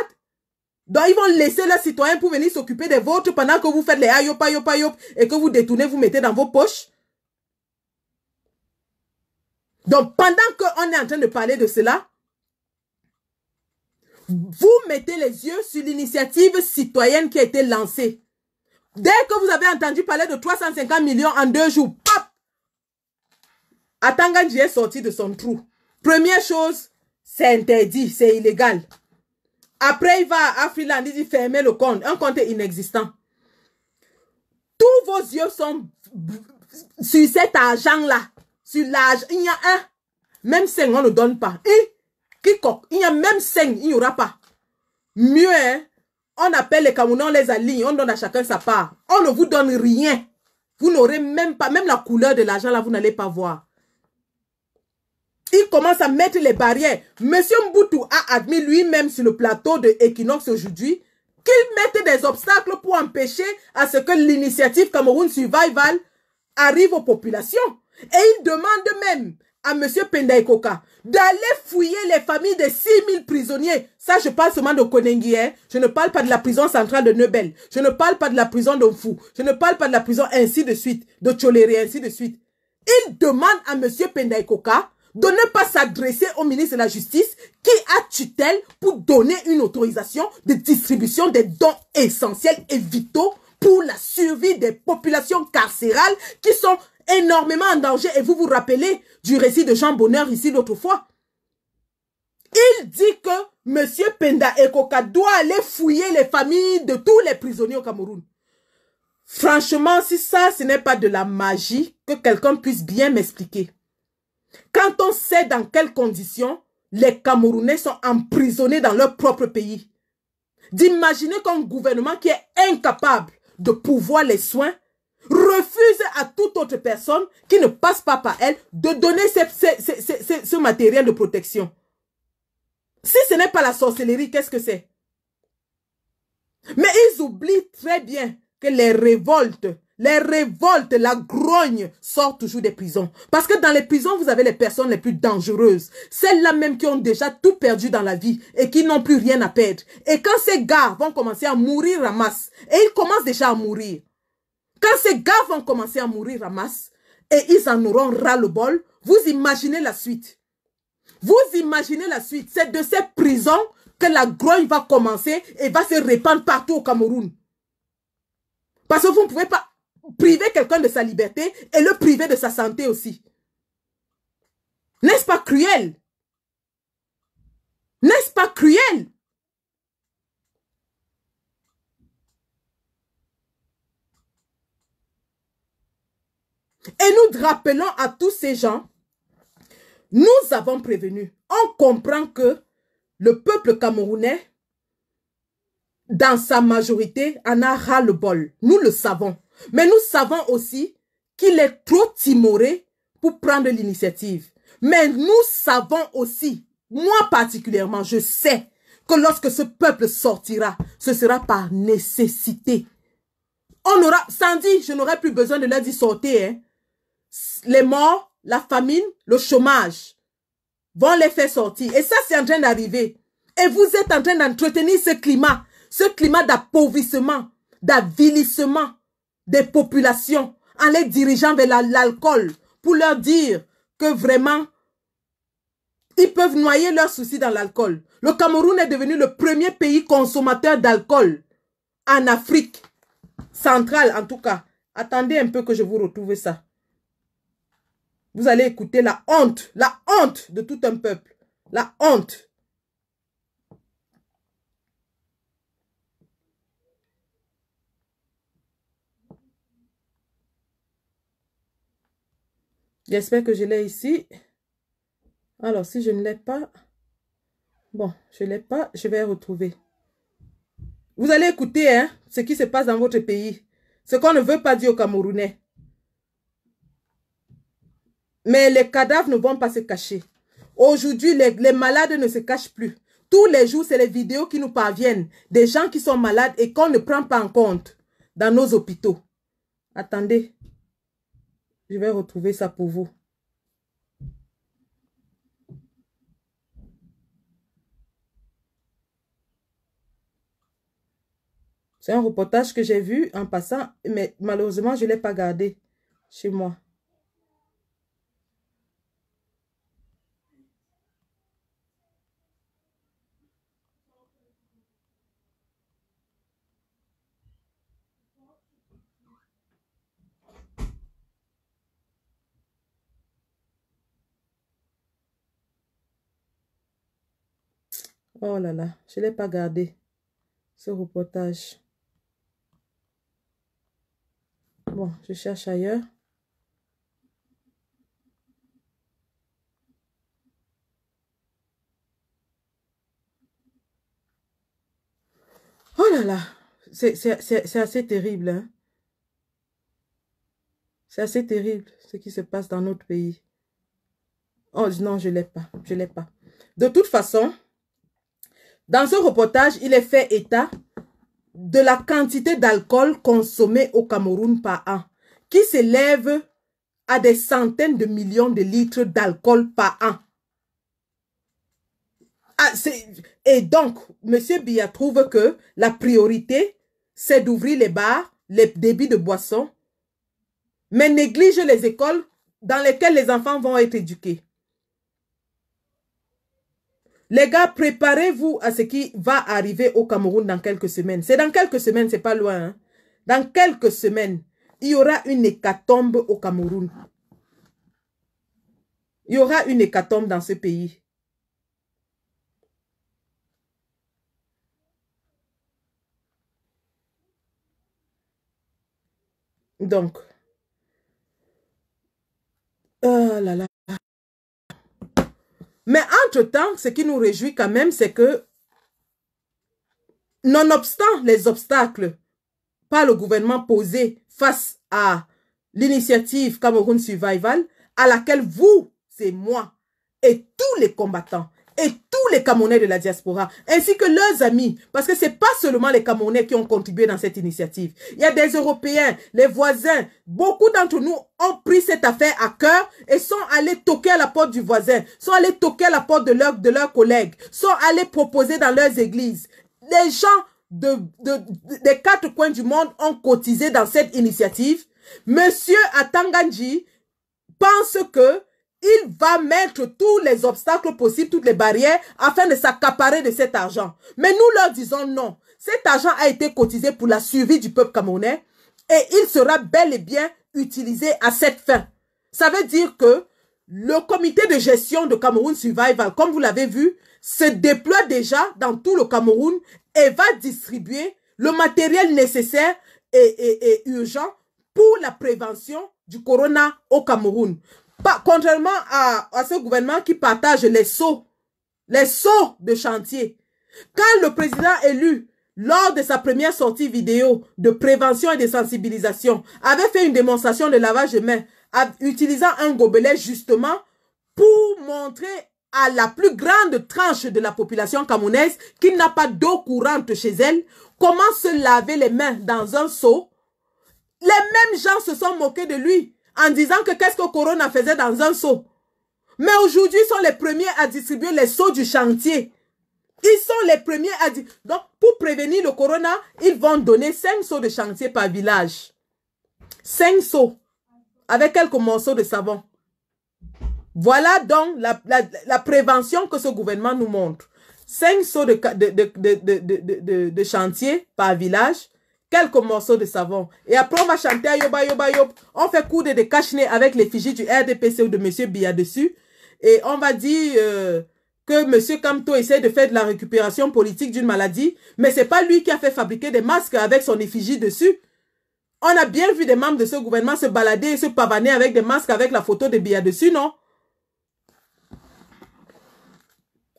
Speaker 1: Donc ils vont laisser leurs citoyens pour venir s'occuper des vôtres pendant que vous faites les ayop et que vous détournez, vous mettez dans vos poches? Donc pendant qu'on est en train de parler de cela, vous mettez les yeux sur l'initiative citoyenne qui a été lancée. Dès que vous avez entendu parler de 350 millions en 2 jours, pop! Atangandji est sorti de son trou. Première chose, c'est interdit, c'est illégal. Après, il va à Afriland, il dit fermer le compte. Un compte est inexistant. Tous vos yeux sont sur cet argent-là. Sur l'argent. Il y a un. Même 5, on ne donne pas. Il y a même 5, il n'y aura pas. Mieux, hein, on appelle les Camerounais, on les aligne, on donne à chacun sa part. On ne vous donne rien. Vous n'aurez même pas, même la couleur de l'argent là, vous n'allez pas voir. Il commence à mettre les barrières. Monsieur Mboutou a admis lui-même sur le plateau de Equinox aujourd'hui qu'il mettait des obstacles pour empêcher à ce que l'initiative Cameroun Survival arrive aux populations. Et il demande même à M. Penda Ekoka d'aller fouiller les familles de 6000 prisonniers. Ça, je parle seulement de Konengi. Hein? Je ne parle pas de la prison centrale de Nebel. Je ne parle pas de la prison d'Omfou. Je ne parle pas de la prison ainsi de suite, de Tcholéré, ainsi de suite. Il demande à M. Penda Ekoka de ne pas s'adresser au ministre de la Justice qui a tutelle pour donner une autorisation de distribution des dons essentiels et vitaux pour la survie des populations carcérales qui sont énormément en danger. Et vous vous rappelez du récit de Jean Bonheur ici l'autre fois. Il dit que M. Penda Ekoka doit aller fouiller les familles de tous les prisonniers au Cameroun. Franchement, si ça, ce n'est pas de la magie, que quelqu'un puisse bien m'expliquer. Quand on sait dans quelles conditions les Camerounais sont emprisonnés dans leur propre pays, d'imaginer qu'un gouvernement qui est incapable de pouvoir les soins refuse à toute autre personne qui ne passe pas par elle de donner ce matériel de protection. Si ce n'est pas la sorcellerie, qu'est-ce que c'est? Mais ils oublient très bien que les révoltes, la grogne sortent toujours des prisons. Parce que dans les prisons, vous avez les personnes les plus dangereuses. Celles-là même qui ont déjà tout perdu dans la vie et qui n'ont plus rien à perdre. Et quand ces gars vont commencer à mourir en masse, et ils commencent déjà à mourir, quand ces gars vont commencer à mourir en masse, et ils en auront ras-le-bol, vous imaginez la suite. Vous imaginez la suite. C'est de ces prisons que la grogne va commencer et va se répandre partout au Cameroun. Parce que vous ne pouvez pas priver quelqu'un de sa liberté et le priver de sa santé aussi. N'est-ce pas cruel? N'est-ce pas cruel? Et nous rappelons à tous ces gens, nous avons prévenu. On comprend que le peuple camerounais, dans sa majorité, en a ras-le-bol. Nous le savons. Mais nous savons aussi qu'il est trop timoré pour prendre l'initiative. Mais nous savons aussi, moi particulièrement, je sais que lorsque ce peuple sortira, ce sera par nécessité. On aura, sans dire, je n'aurai plus besoin de leur dire sortez, hein. Les morts, la famine, le chômage vont les faire sortir. Et ça, c'est en train d'arriver. Et vous êtes en train d'entretenir ce climat d'appauvrissement, d'avilissement des populations en les dirigeant vers l'alcool pour leur dire que vraiment, ils peuvent noyer leurs soucis dans l'alcool. Le Cameroun est devenu le premier pays consommateur d'alcool en Afrique centrale, en tout cas. Attendez un peu que je vous retrouve ça. Vous allez écouter la honte de tout un peuple. La honte. J'espère que je l'ai ici. Alors, si je ne l'ai pas, bon, je ne l'ai pas, je vais retrouver. Vous allez écouter hein, ce qui se passe dans votre pays. Ce qu'on ne veut pas dire aux Camerounais. Mais les cadavres ne vont pas se cacher. Aujourd'hui, les malades ne se cachent plus. Tous les jours, c'est les vidéos qui nous parviennent. Des gens qui sont malades et qu'on ne prend pas en compte dans nos hôpitaux. Attendez. Je vais retrouver ça pour vous. C'est un reportage que j'ai vu en passant, mais malheureusement, je ne l'ai pas gardé chez moi. Oh là là, je ne l'ai pas gardé, ce reportage. Bon, je cherche ailleurs. Oh là là, c'est assez terrible. Hein? C'est assez terrible ce qui se passe dans notre pays. Oh non, je ne l'ai pas, je ne l'ai pas. De toute façon, dans ce reportage, il est fait état de la quantité d'alcool consommée au Cameroun par an, qui s'élève à des centaines de millions de litres d'alcool par an. Ah, et donc, M. Biya trouve que la priorité, c'est d'ouvrir les bars, les débits de boissons, mais néglige les écoles dans lesquelles les enfants vont être éduqués. Les gars, préparez-vous à ce qui va arriver au Cameroun dans quelques semaines. C'est dans quelques semaines, c'est pas loin. Hein? Dans quelques semaines, il y aura une hécatombe au Cameroun. Il y aura une hécatombe dans ce pays. Donc, oh là là. Mais entre-temps, ce qui nous réjouit quand même, c'est que, nonobstant les obstacles par le gouvernement posés face à l'initiative Cameroun Survival, à laquelle vous, c'est moi, et tous les combattants, et tous les Camerounais de la diaspora, ainsi que leurs amis, parce que ce n'est pas seulement les Camerounais qui ont contribué dans cette initiative. Il y a des Européens, les voisins, beaucoup d'entre nous ont pris cette affaire à cœur et sont allés toquer à la porte du voisin, sont allés toquer à la porte de leurs collègues, sont allés proposer dans leurs églises. Les gens des quatre coins du monde ont cotisé dans cette initiative. Monsieur Atanganji pense que il va mettre tous les obstacles possibles, toutes les barrières, afin de s'accaparer de cet argent. Mais nous leur disons non. Cet argent a été cotisé pour la survie du peuple camerounais et il sera bel et bien utilisé à cette fin. Ça veut dire que le comité de gestion de Cameroun Survival, comme vous l'avez vu, se déploie déjà dans tout le Cameroun et va distribuer le matériel nécessaire et urgent pour la prévention du corona au Cameroun. Contrairement à ce gouvernement qui partage les seaux de chantier. Quand le président élu, lors de sa première sortie vidéo de prévention et de sensibilisation, avait fait une démonstration de lavage de mains, utilisant un gobelet justement pour montrer à la plus grande tranche de la population camerounaise qui n'a pas d'eau courante chez elle, comment se laver les mains dans un seau. Les mêmes gens se sont moqués de lui en disant que qu'est-ce que Corona faisait dans un seau. Mais aujourd'hui, ils sont les premiers à distribuer les seaux du chantier. Ils sont les premiers à dire. Donc, pour prévenir le corona, ils vont donner 5 seaux de chantier par village. 5 seaux. Avec quelques morceaux de savon. Voilà donc la prévention que ce gouvernement nous montre. 5 seaux de chantier par village. Quelques morceaux de savon. Et après, on va chanter à Yoba Yoba Yob. On fait coudre des cache-nez avec l'effigie du RDPC ou de M. Biya dessus. Et on va dire que M. Kamto essaie de faire de la récupération politique d'une maladie. Mais ce n'est pas lui qui a fait fabriquer des masques avec son effigie dessus. On a bien vu des membres de ce gouvernement se balader et se pavaner avec des masques avec la photo de Biya dessus, non?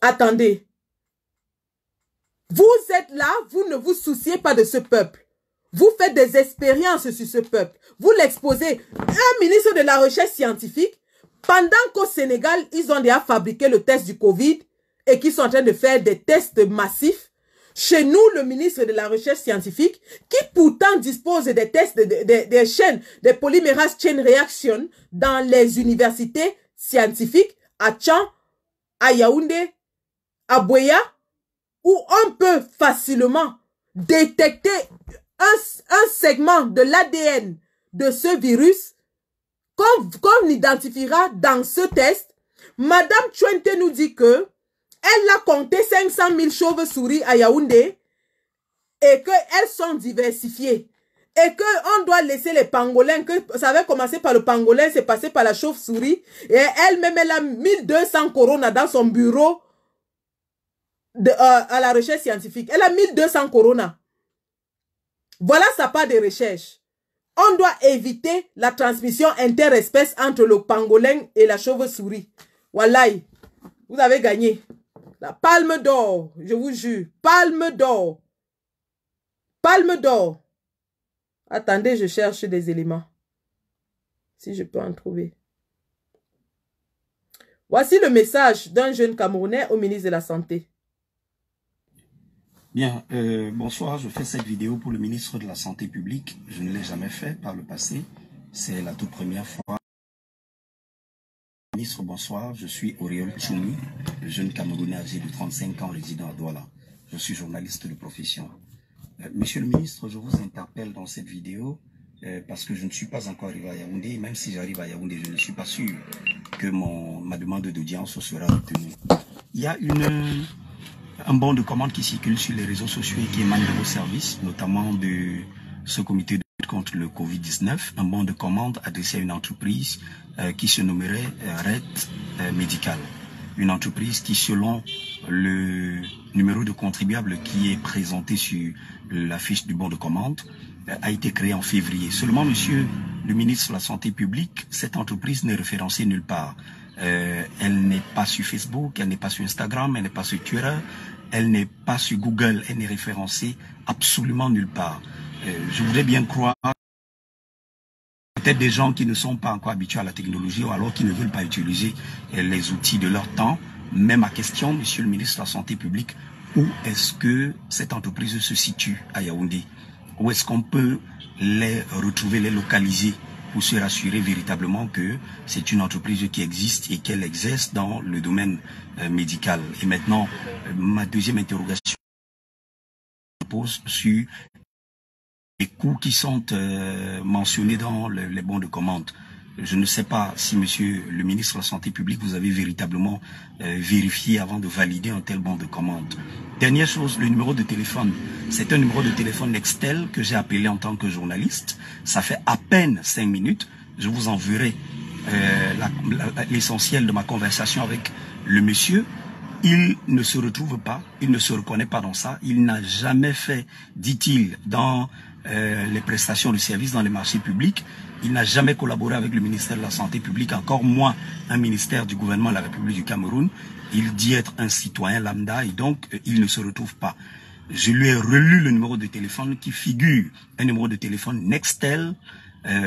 Speaker 1: Attendez. Vous êtes là, vous ne vous souciez pas de ce peuple. Vous faites des expériences sur ce peuple. Vous l'exposez. Un ministre de la Recherche scientifique, pendant qu'au Sénégal, ils ont déjà fabriqué le test du Covid et qu'ils sont en train de faire des tests massifs. Chez nous, le ministre de la Recherche scientifique, qui pourtant dispose des tests, des chaînes, des polymérases chain reaction dans les universités scientifiques, à Tchan, à Yaoundé, à Boya, où on peut facilement détecter un segment de l'ADN de ce virus qu'on identifiera dans ce test. Madame Chouente nous dit que elle a compté 500 000 chauves-souris à Yaoundé et qu'elles sont diversifiées. Et qu'on doit laisser les pangolins, que ça avait commencé par le pangolin, c'est passé par la chauve-souris. Et elle-même, elle a 1200 corona dans son bureau à la recherche scientifique. Elle a 1200 corona. Voilà sa part de recherche. On doit éviter la transmission interespèce entre le pangolin et la chauve-souris. Wallahi, vous avez gagné. La palme d'or, je vous jure. Palme d'or. Palme d'or. Attendez, je cherche des éléments. Si je peux en trouver. Voici le message d'un jeune Camerounais au ministre de la Santé.
Speaker 3: Bien, bonsoir, je fais cette vidéo pour le ministre de la Santé publique. Je ne l'ai jamais fait par le passé. C'est la toute première fois. ministre, bonsoir. Je suis Auréole Tchoumi, jeune Camerounais âgé de 35 ans, résident à Douala. Je suis journaliste de profession. Monsieur le ministre, je vous interpelle dans cette vidéo parce que je ne suis pas encore arrivé à Yaoundé. Même si j'arrive à Yaoundé, je ne suis pas sûr que ma demande d'audience sera retenue. Il y a un bon de commande qui circule sur les réseaux sociaux et qui émane de vos services, notamment de ce comité de lutte contre le Covid-19, un bon de commande adressé à une entreprise qui se nommerait RET Médical. Une entreprise qui, selon le numéro de contribuable qui est présenté sur la fiche du bon de commande, a été créée en février. Seulement, monsieur le ministre de la Santé publique, cette entreprise n'est référencée nulle part. Elle n'est pas sur Facebook, elle n'est pas sur Instagram, elle n'est pas sur Twitter, elle n'est pas sur Google, elle n'est référencée absolument nulle part. Je voudrais bien croire peut-être des gens qui ne sont pas encore habitués à la technologie ou alors qui ne veulent pas utiliser les outils de leur temps. Mais ma question, monsieur le ministre de la Santé publique, où est-ce que cette entreprise se situe à Yaoundé? Où est-ce qu'on peut les retrouver, les localiser pour se rassurer véritablement que c'est une entreprise qui existe et qu'elle exerce dans le domaine médical? Et maintenant, ma deuxième interrogation pose sur les coûts qui sont mentionnés dans les bons de commande. Je ne sais pas si, monsieur le ministre de la Santé publique, vous avez véritablement vérifié avant de valider un tel bon de commande. Dernière chose, le numéro de téléphone. C'est un numéro de téléphone Nextel que j'ai appelé en tant que journaliste. Ça fait à peine 5 minutes. Je vous enverrai l'essentiel de ma conversation avec le monsieur. Il ne se retrouve pas, il ne se reconnaît pas dans ça. Il n'a jamais fait, dit-il, dans les prestations de services dans les marchés publics. Il n'a jamais collaboré avec le ministère de la Santé publique, encore moins un ministère du gouvernement de la République du Cameroun. Il dit être un citoyen lambda et donc il ne se retrouve pas. Je lui ai relu le numéro de téléphone qui figure, un numéro de téléphone Nextel.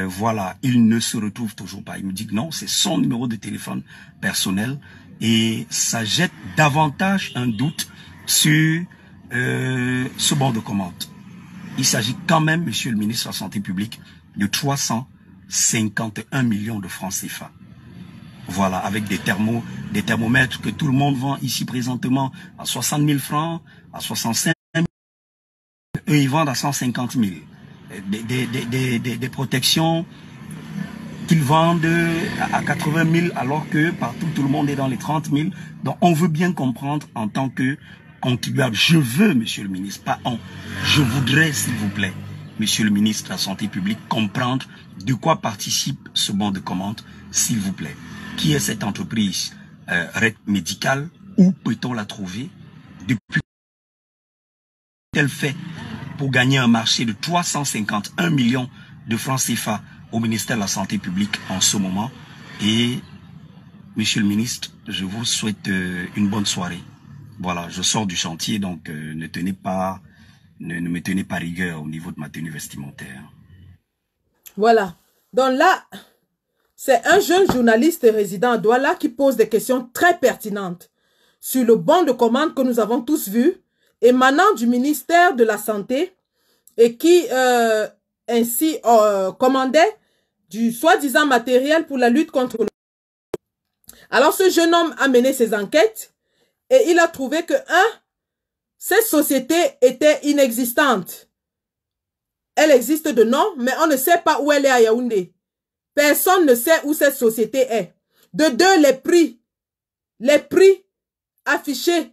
Speaker 3: Voilà, il ne se retrouve toujours pas. Il me dit que non, c'est son numéro de téléphone personnel et ça jette davantage un doute sur ce bon de commande. Il s'agit quand même, monsieur le ministre de la Santé publique, de 351 millions de francs CFA. Voilà, avec des thermomètres que tout le monde vend ici présentement à 60 000 francs, à 65 000. Eux, ils vendent à 150 000. Des protections qu'ils vendent à 80 000 alors que partout tout le monde est dans les 30 000. Donc on veut bien comprendre en tant que contribuable. Je veux, monsieur le ministre, pas on. Je voudrais, s'il vous plaît, monsieur le ministre de la Santé publique, comprendre de quoi participe ce bon de commande, s'il vous plaît. Qui est cette entreprise RET Médical? Où peut-on la trouver? Depuis qu'elle fait pour gagner un marché de 351 millions de francs CFA au ministère de la Santé publique en ce moment? Et, monsieur le ministre, je vous souhaite une bonne soirée. Voilà, je sors du chantier, donc ne me tenez pas rigueur au niveau de ma tenue vestimentaire.
Speaker 1: Voilà. Donc là, c'est un jeune journaliste résident à Douala qui pose des questions très pertinentes sur le bon de commande que nous avons tous vu, émanant du ministère de la Santé et qui ainsi commandait du soi-disant matériel pour la lutte contre le... Alors ce jeune homme a mené ses enquêtes et il a trouvé que cette société était inexistante. Elle existe de nom, mais on ne sait pas où elle est à Yaoundé. Personne ne sait où cette société est. De deux, les prix affichés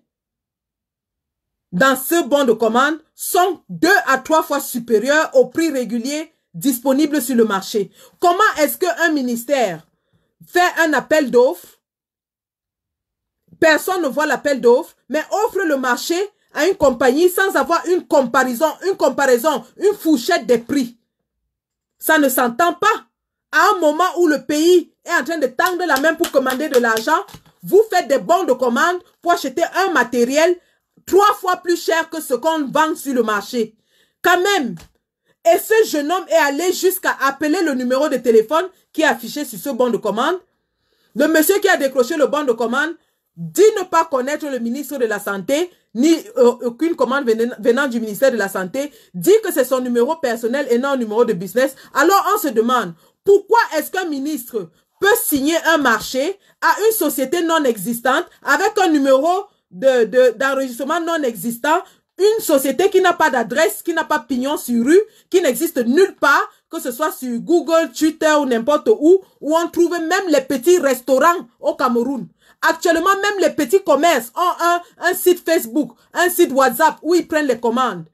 Speaker 1: dans ce bon de commande sont 2 à 3 fois supérieurs aux prix réguliers disponibles sur le marché. Comment est-ce qu'un ministère fait un appel d'offres? Personne ne voit l'appel d'offres, mais offre le marché à une compagnie sans avoir une comparaison, une fourchette des prix. Ça ne s'entend pas. À un moment où le pays est en train de tendre la main pour commander de l'argent, vous faites des bons de commande pour acheter un matériel 3 fois plus cher que ce qu'on vend sur le marché. Quand même. Et ce jeune homme est allé jusqu'à appeler le numéro de téléphone qui est affiché sur ce bon de commande. Le monsieur qui a décroché le bon de commande dit ne pas connaître le ministre de la Santé, ni aucune commande venant du ministère de la Santé, dit que c'est son numéro personnel et non un numéro de business. Alors on se demande, pourquoi est-ce qu'un ministre peut signer un marché à une société non existante avec un numéro d'enregistrement non existant, une société qui n'a pas d'adresse, qui n'a pas pignon sur rue, qui n'existe nulle part, que ce soit sur Google, Twitter ou n'importe où on trouve même les petits restaurants au Cameroun. Actuellement, même les petits commerces ont un site Facebook, un site WhatsApp où ils prennent les commandes.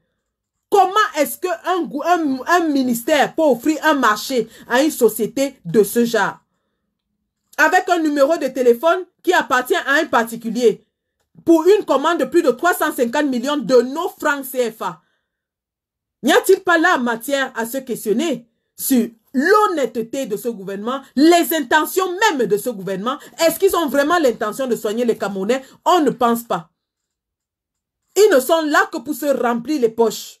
Speaker 1: Comment est-ce qu'un ministère peut offrir un marché à une société de ce genre? Avec un numéro de téléphone qui appartient à un particulier pour une commande de plus de 350 millions de nos francs CFA. N'y a-t-il pas là matière à se questionner sur l'honnêteté de ce gouvernement, les intentions même de ce gouvernement? Est-ce qu'ils ont vraiment l'intention de soigner les Camerounais? On ne pense pas. Ils ne sont là que pour se remplir les poches.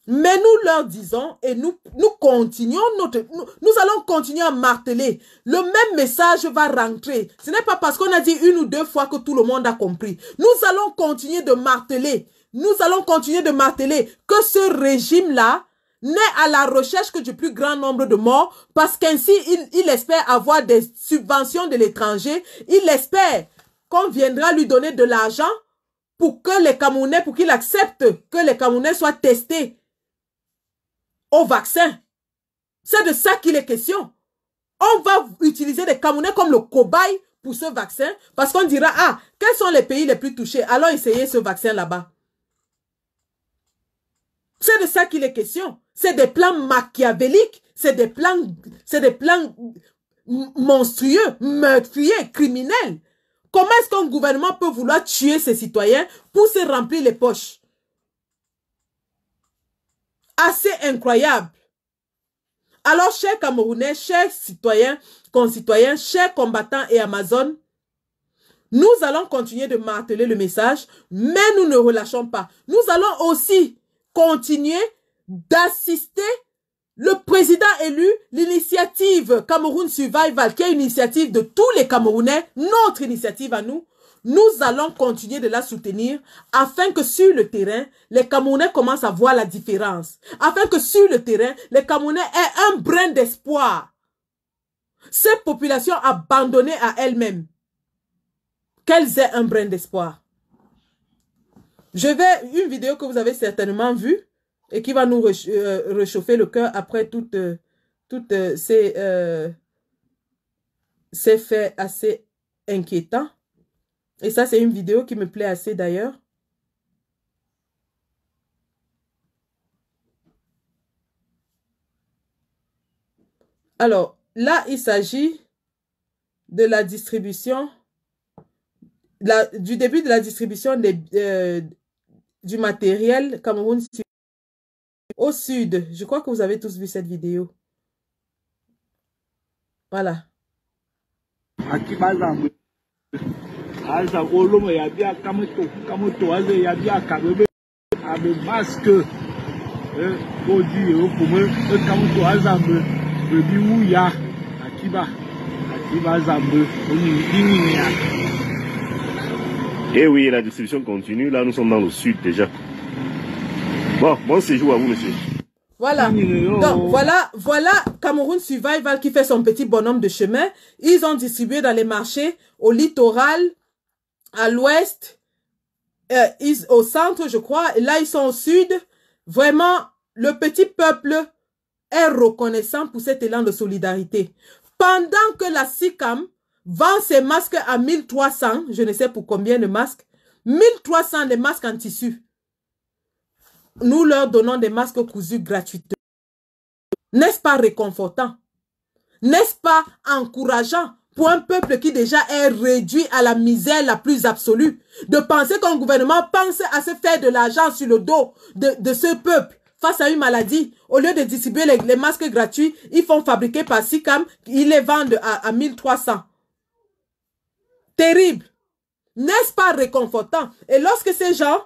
Speaker 1: Mais nous leur disons et nous continuons nous allons continuer à marteler. Le même message va rentrer. Ce n'est pas parce qu'on a dit une ou deux fois que tout le monde a compris. Nous allons continuer de marteler. Nous allons continuer de marteler que ce régime-là n'est à la recherche que du plus grand nombre de morts parce qu'ainsi il espère avoir des subventions de l'étranger. Il espère qu'on viendra lui donner de l'argent pour que les Camerounais, pour qu'il accepte que les Camerounais soient testés au vaccin. C'est de ça qu'il est question. On va utiliser les Camerounais comme le cobaye pour ce vaccin parce qu'on dira, ah, quels sont les pays les plus touchés? Allons essayer ce vaccin là-bas. C'est de ça qu'il est question. C'est des plans machiavéliques, c'est des plans monstrueux, meurtriers, criminels. Comment est-ce qu'un gouvernement peut vouloir tuer ses citoyens pour se remplir les poches? Assez incroyable. Alors, chers Camerounais, chers citoyens, concitoyens, chers combattants et Amazones, nous allons continuer de marteler le message, mais nous ne relâchons pas. Nous allons aussi continuer d'assister le président élu, l'initiative Cameroun Survival, qui est une initiative de tous les Camerounais, notre initiative à nous. Nous allons continuer de la soutenir afin que sur le terrain, les Camerounais commencent à voir la différence. Afin que sur le terrain, les Camerounais aient un brin d'espoir. Ces populations abandonnées à elles-mêmes, qu'elles aient un brin d'espoir. Une vidéo que vous avez certainement vue et qui va nous réchauffer le cœur après toutes ces faits assez inquiétants. Et ça, c'est une vidéo qui me plaît assez d'ailleurs. Alors, là, il s'agit de la distribution, du début de la distribution du matériel Cameroun au sud. Je crois que vous avez tous vu cette vidéo. Voilà.
Speaker 4: Et oui, la distribution continue. Là, nous sommes dans le sud déjà. Bon séjour à vous, monsieur.
Speaker 1: Voilà. Donc, voilà Cameroun Survival qui fait son petit bonhomme de chemin. Ils ont distribué dans les marchés, au littoral, à l'ouest, au centre, je crois. Et là, ils sont au sud. Vraiment, le petit peuple est reconnaissant pour cet élan de solidarité. Pendant que la SICAM vend ses masques à 1300, je ne sais pour combien de masques, 1300 des masques en tissu. Nous leur donnons des masques cousus gratuitement. N'est-ce pas réconfortant? N'est-ce pas encourageant pour un peuple qui déjà est réduit à la misère la plus absolue, de penser qu'un gouvernement pense à se faire de l'argent sur le dos de ce peuple face à une maladie? Au lieu de distribuer les masques gratuits, ils font fabriquer par SICAM, ils les vendent à 1300. Terrible. N'est-ce pas réconfortant? Et lorsque ces gens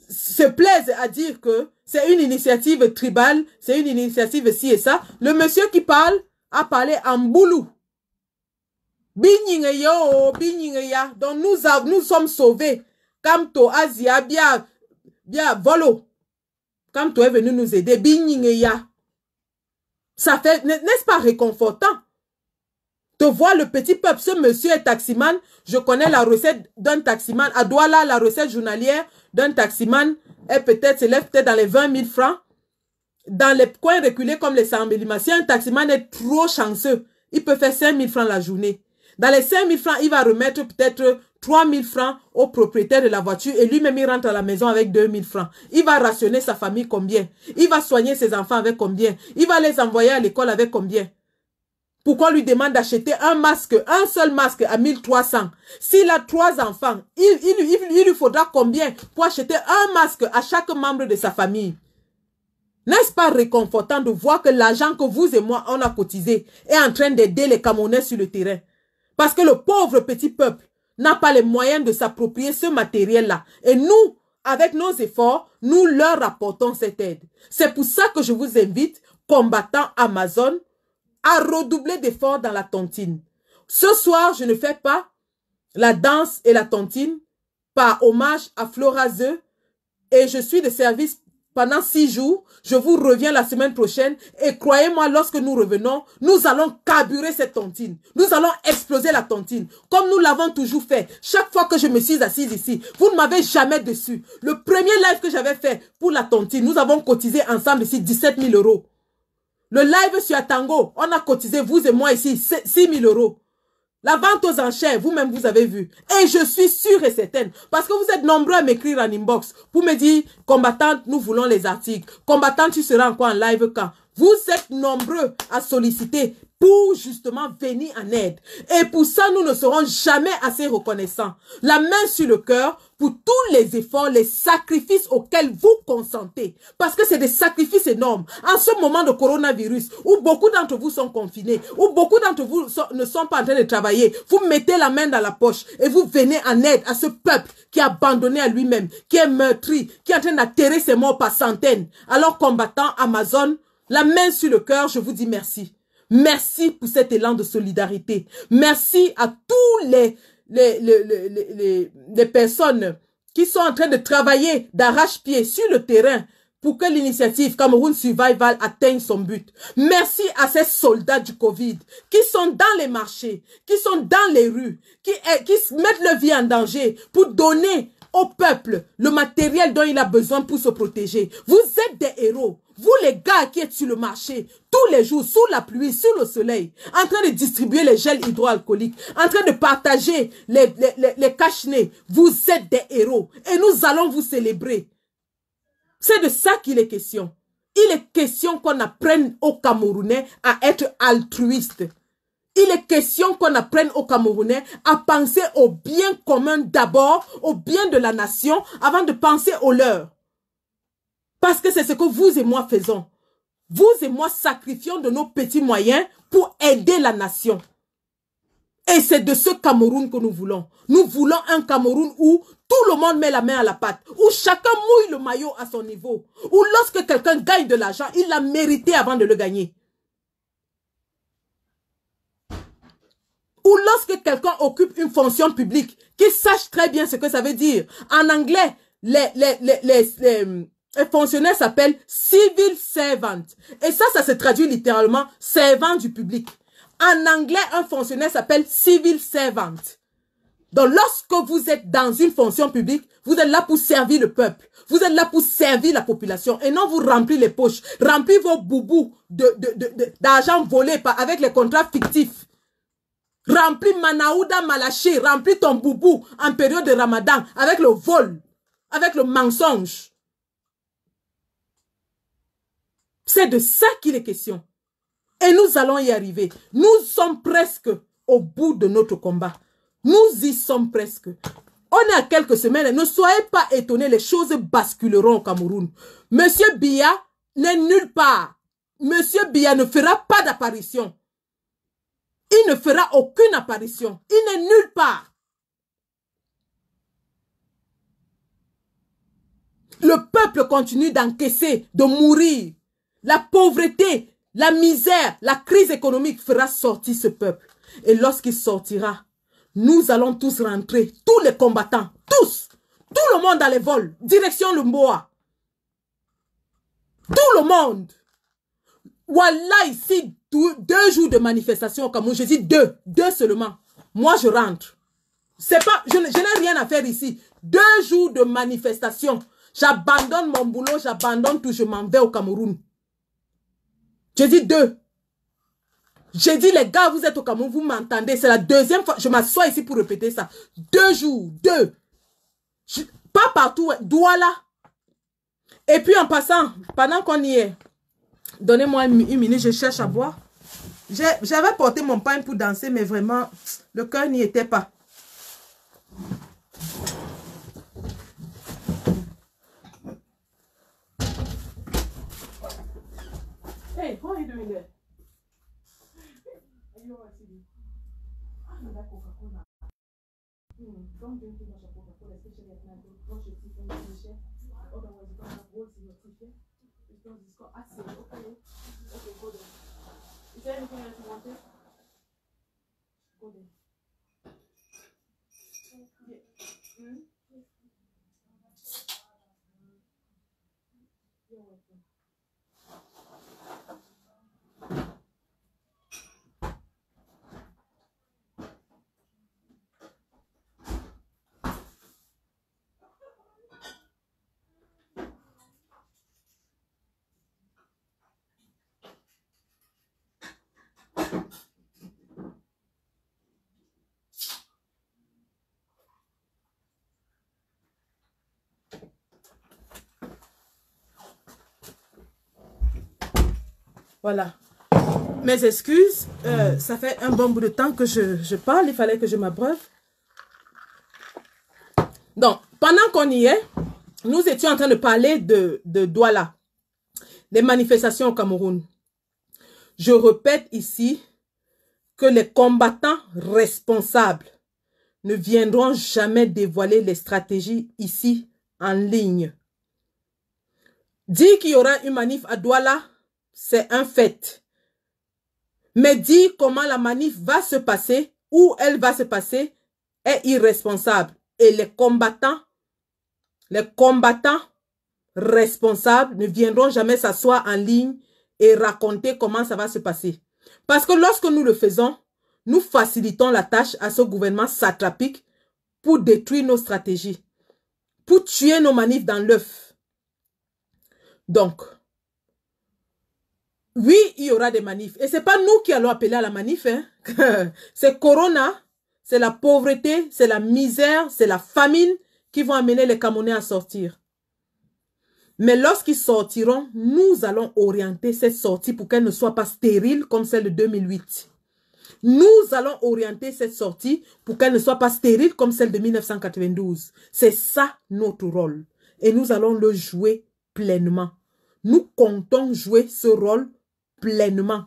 Speaker 1: se plaisent à dire que c'est une initiative tribale, c'est une initiative ci et ça, le monsieur qui parle a parlé en boulou. Donc nous sommes sauvés. Kamto Asia bien volo. Kamto est venu nous aider. Ça fait, n'est-ce pas réconfortant de voir le petit peuple? Ce monsieur est taximan. Je connais la recette d'un taximan. À Douala, la recette journalière d'un taximan s'élève peut-être dans les 20 000 francs. Dans les coins reculés comme les Sambelima, si un taximan est trop chanceux, il peut faire 5 000 francs la journée. Dans les 5 000 francs, il va remettre peut-être 3 000 francs au propriétaire de la voiture et lui-même il rentre à la maison avec 2 000 francs. Il va rationner sa famille combien? Il va soigner ses enfants avec combien? Il va les envoyer à l'école avec combien? Pourquoi on lui demande d'acheter un masque, un seul masque à 1300? S'il a 3 enfants, il lui faudra combien pour acheter un masque à chaque membre de sa famille? N'est-ce pas réconfortant de voir que l'argent que vous et moi, on a cotisé est en train d'aider les Camerounais sur le terrain? Parce que le pauvre petit peuple n'a pas les moyens de s'approprier ce matériel-là. Et nous, avec nos efforts, nous leur apportons cette aide. C'est pour ça que je vous invite, combattants Amazon, à redoubler d'efforts dans la tontine. Ce soir, je ne fais pas la danse et la tontine par hommage à Florazeux et je suis de service pendant 6 jours. Je vous reviens la semaine prochaine et croyez-moi, lorsque nous revenons, nous allons carburer cette tontine. Nous allons exploser la tontine comme nous l'avons toujours fait. Chaque fois que je me suis assise ici, vous ne m'avez jamais déçu. Le premier live que j'avais fait pour la tontine, nous avons cotisé ensemble ici 17 000 euros. Le live sur Atango, on a cotisé, vous et moi ici, 6 000 euros. La vente aux enchères, vous-même, vous avez vu. Et je suis sûre et certaine, parce que vous êtes nombreux à m'écrire en inbox pour me dire, combattante, nous voulons les articles. Combattante, tu seras encore en live quand? Vous êtes nombreux à solliciter pour justement venir en aide. Et pour ça, nous ne serons jamais assez reconnaissants. La main sur le cœur pour tous les efforts, les sacrifices auxquels vous consentez. Parce que c'est des sacrifices énormes. En ce moment de coronavirus, où beaucoup d'entre vous sont confinés, où beaucoup d'entre vous ne sont pas en train de travailler, vous mettez la main dans la poche et vous venez en aide à ce peuple qui est abandonné à lui-même, qui est meurtri, qui est en train d'atterrer ses morts par centaines. Alors, combattants Amazon, la main sur le cœur, je vous dis merci. Merci pour cet élan de solidarité. Merci à tous les personnes qui sont en train de travailler d'arrache-pied sur le terrain pour que l'initiative Cameroun Survival atteigne son but. Merci à ces soldats du Covid qui sont dans les marchés, qui sont dans les rues, qui mettent leur vie en danger pour donner au peuple le matériel dont il a besoin pour se protéger. Vous êtes des héros. Vous les gars qui êtes sur le marché, tous les jours, sous la pluie, sous le soleil, en train de distribuer les gels hydroalcooliques, en train de partager les cache-nez, vous êtes des héros. Et nous allons vous célébrer. C'est de ça qu'il est question. Il est question qu'on apprenne aux Camerounais à être altruistes. Il est question qu'on apprenne aux Camerounais à penser au bien commun d'abord, au bien de la nation, avant de penser au leur. Parce que c'est ce que vous et moi faisons. Vous et moi sacrifions de nos petits moyens pour aider la nation. Et c'est de ce Cameroun que nous voulons. Nous voulons un Cameroun où tout le monde met la main à la pâte, où chacun mouille le maillot à son niveau, où lorsque quelqu'un gagne de l'argent, il l'a mérité avant de le gagner. Ou lorsque quelqu'un occupe une fonction publique, qu'il sache très bien ce que ça veut dire. En anglais, les fonctionnaires s'appellent civil servant. Et ça se traduit littéralement servant du public. En anglais, un fonctionnaire s'appelle civil servant. Donc, lorsque vous êtes dans une fonction publique, vous êtes là pour servir le peuple. Vous êtes là pour servir la population et non vous remplir les poches, remplir vos boubous d'argent volé avec les contrats fictifs. Remplis Manaouda Malaché, remplis ton boubou en période de Ramadan avec le vol, avec le mensonge. C'est de ça qu'il est question. Et nous allons y arriver. Nous sommes presque au bout de notre combat. Nous y sommes presque. On est à quelques semaines. Ne soyez pas étonnés, les choses basculeront au Cameroun. Monsieur Biya n'est nulle part. Monsieur Biya ne fera pas d'apparition. Il ne fera aucune apparition. Il n'est nulle part. Le peuple continue d'encaisser, de mourir. La pauvreté, la misère, la crise économique fera sortir ce peuple. Et lorsqu'il sortira, nous allons tous rentrer, tous les combattants, tous, tout le monde dans les vols, direction le Mboa. Tout le monde. Voilà ici, 2 jours de manifestation au Cameroun. Je dis 2 seulement. Moi, je rentre. C'est pas, je n'ai rien à faire ici. 2 jours de manifestation. J'abandonne mon boulot, j'abandonne tout, je m'en vais au Cameroun. Je dis 2. J'ai dit, les gars, vous êtes au Cameroun, vous m'entendez. C'est la 2e fois. Je m'assois ici pour répéter ça. 2 jours, 2. Pas partout, Douala. Et puis en passant, pendant qu'on y est, donnez-moi une minute, je cherche à boire. J'avais porté mon pain pour danser, mais vraiment, le cœur n'y était pas. Hey, how are you doing there? Don't drink too much of Coca-Cola, especially at night. Don't brush your teeth when you finish it. Otherwise, you're going to have holes in your teeth. Because it's got acid. Okay. Okay, go there. Is there anything else you wanted? Go there. Yeah. You're welcome. Voilà. Mes excuses, ça fait un bon bout de temps que je parle, il fallait que je m'abreuve. Donc, pendant qu'on y est, nous étions en train de parler de Douala, des manifestations au Cameroun. Je répète ici que les combattants responsables ne viendront jamais dévoiler les stratégies ici en ligne. Dire qu'il y aura une manif à Douala, c'est un fait. Mais dire comment la manif va se passer, où elle va se passer, est irresponsable. Et les combattants responsables ne viendront jamais s'asseoir en ligne et raconter comment ça va se passer. Parce que lorsque nous le faisons, nous facilitons la tâche à ce gouvernement satrapique pour détruire nos stratégies, pour tuer nos manifs dans l'œuf. Donc, oui, il y aura des manifs. Et ce n'est pas nous qui allons appeler à la manif. Hein. C'est Corona, c'est la pauvreté, c'est la misère, c'est la famine qui vont amener les Camerounais à sortir. Mais lorsqu'ils sortiront, nous allons orienter cette sortie pour qu'elle ne soit pas stérile comme celle de 2008. Nous allons orienter cette sortie pour qu'elle ne soit pas stérile comme celle de 1992. C'est ça notre rôle. Et nous allons le jouer pleinement. Nous comptons jouer ce rôle pleinement.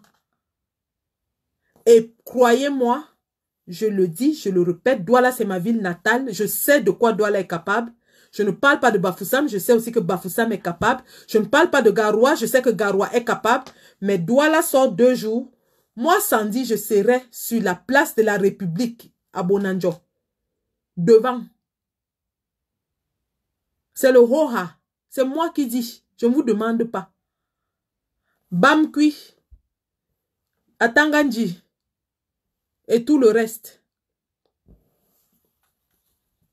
Speaker 1: Et croyez-moi, je le dis, je le répète, Douala c'est ma ville natale. Je sais de quoi Douala est capable. Je ne parle pas de Bafoussam, je sais aussi que Bafoussam est capable. Je ne parle pas de Garoua, je sais que Garoua est capable. Mais Douala sort 2 jours. Moi, samedi, je serai sur la place de la République à Bonanjo. Devant. C'est le Hoha. C'est moi qui dis. Je ne vous demande pas. Bamkui, Atanganji et tout le reste.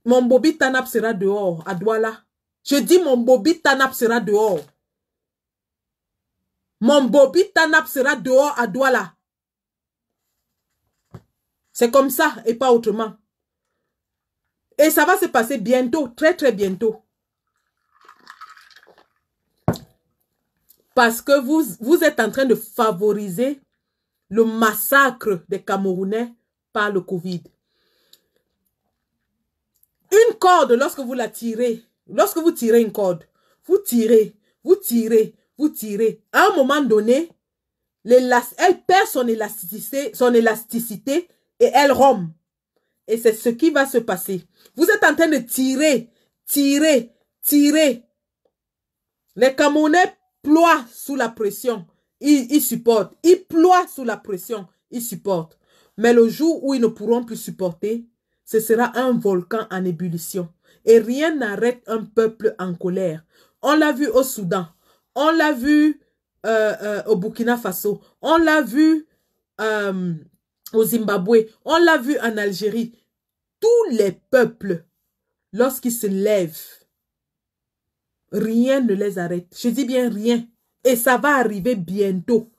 Speaker 1: Mon Bobi Tanap sera dehors à Douala. Je dis mon Bobi Tanap sera dehors. Mon Bobi Tanap sera dehors à Douala. C'est comme ça et pas autrement. Et ça va se passer bientôt, très très bientôt. Parce que vous êtes en train de favoriser le massacre des Camerounais par le Covid. Une corde, lorsque vous la tirez, lorsque vous tirez une corde, vous tirez, vous tirez, vous tirez. À un moment donné, elle perd son élasticité et elle rompt. Et c'est ce qui va se passer. Vous êtes en train de tirer, tirer, tirer. Les Camerounais ploient sous la pression. Ils supportent. Ils ploient sous la pression. Ils supportent. Mais le jour où ils ne pourront plus supporter, ce sera un volcan en ébullition. Et rien n'arrête un peuple en colère. On l'a vu au Soudan. On l'a vu au Burkina Faso. On l'a vu au Zimbabwe. On l'a vu en Algérie. Tous les peuples, lorsqu'ils se lèvent, rien ne les arrête. Je dis bien rien. Et ça va arriver bientôt.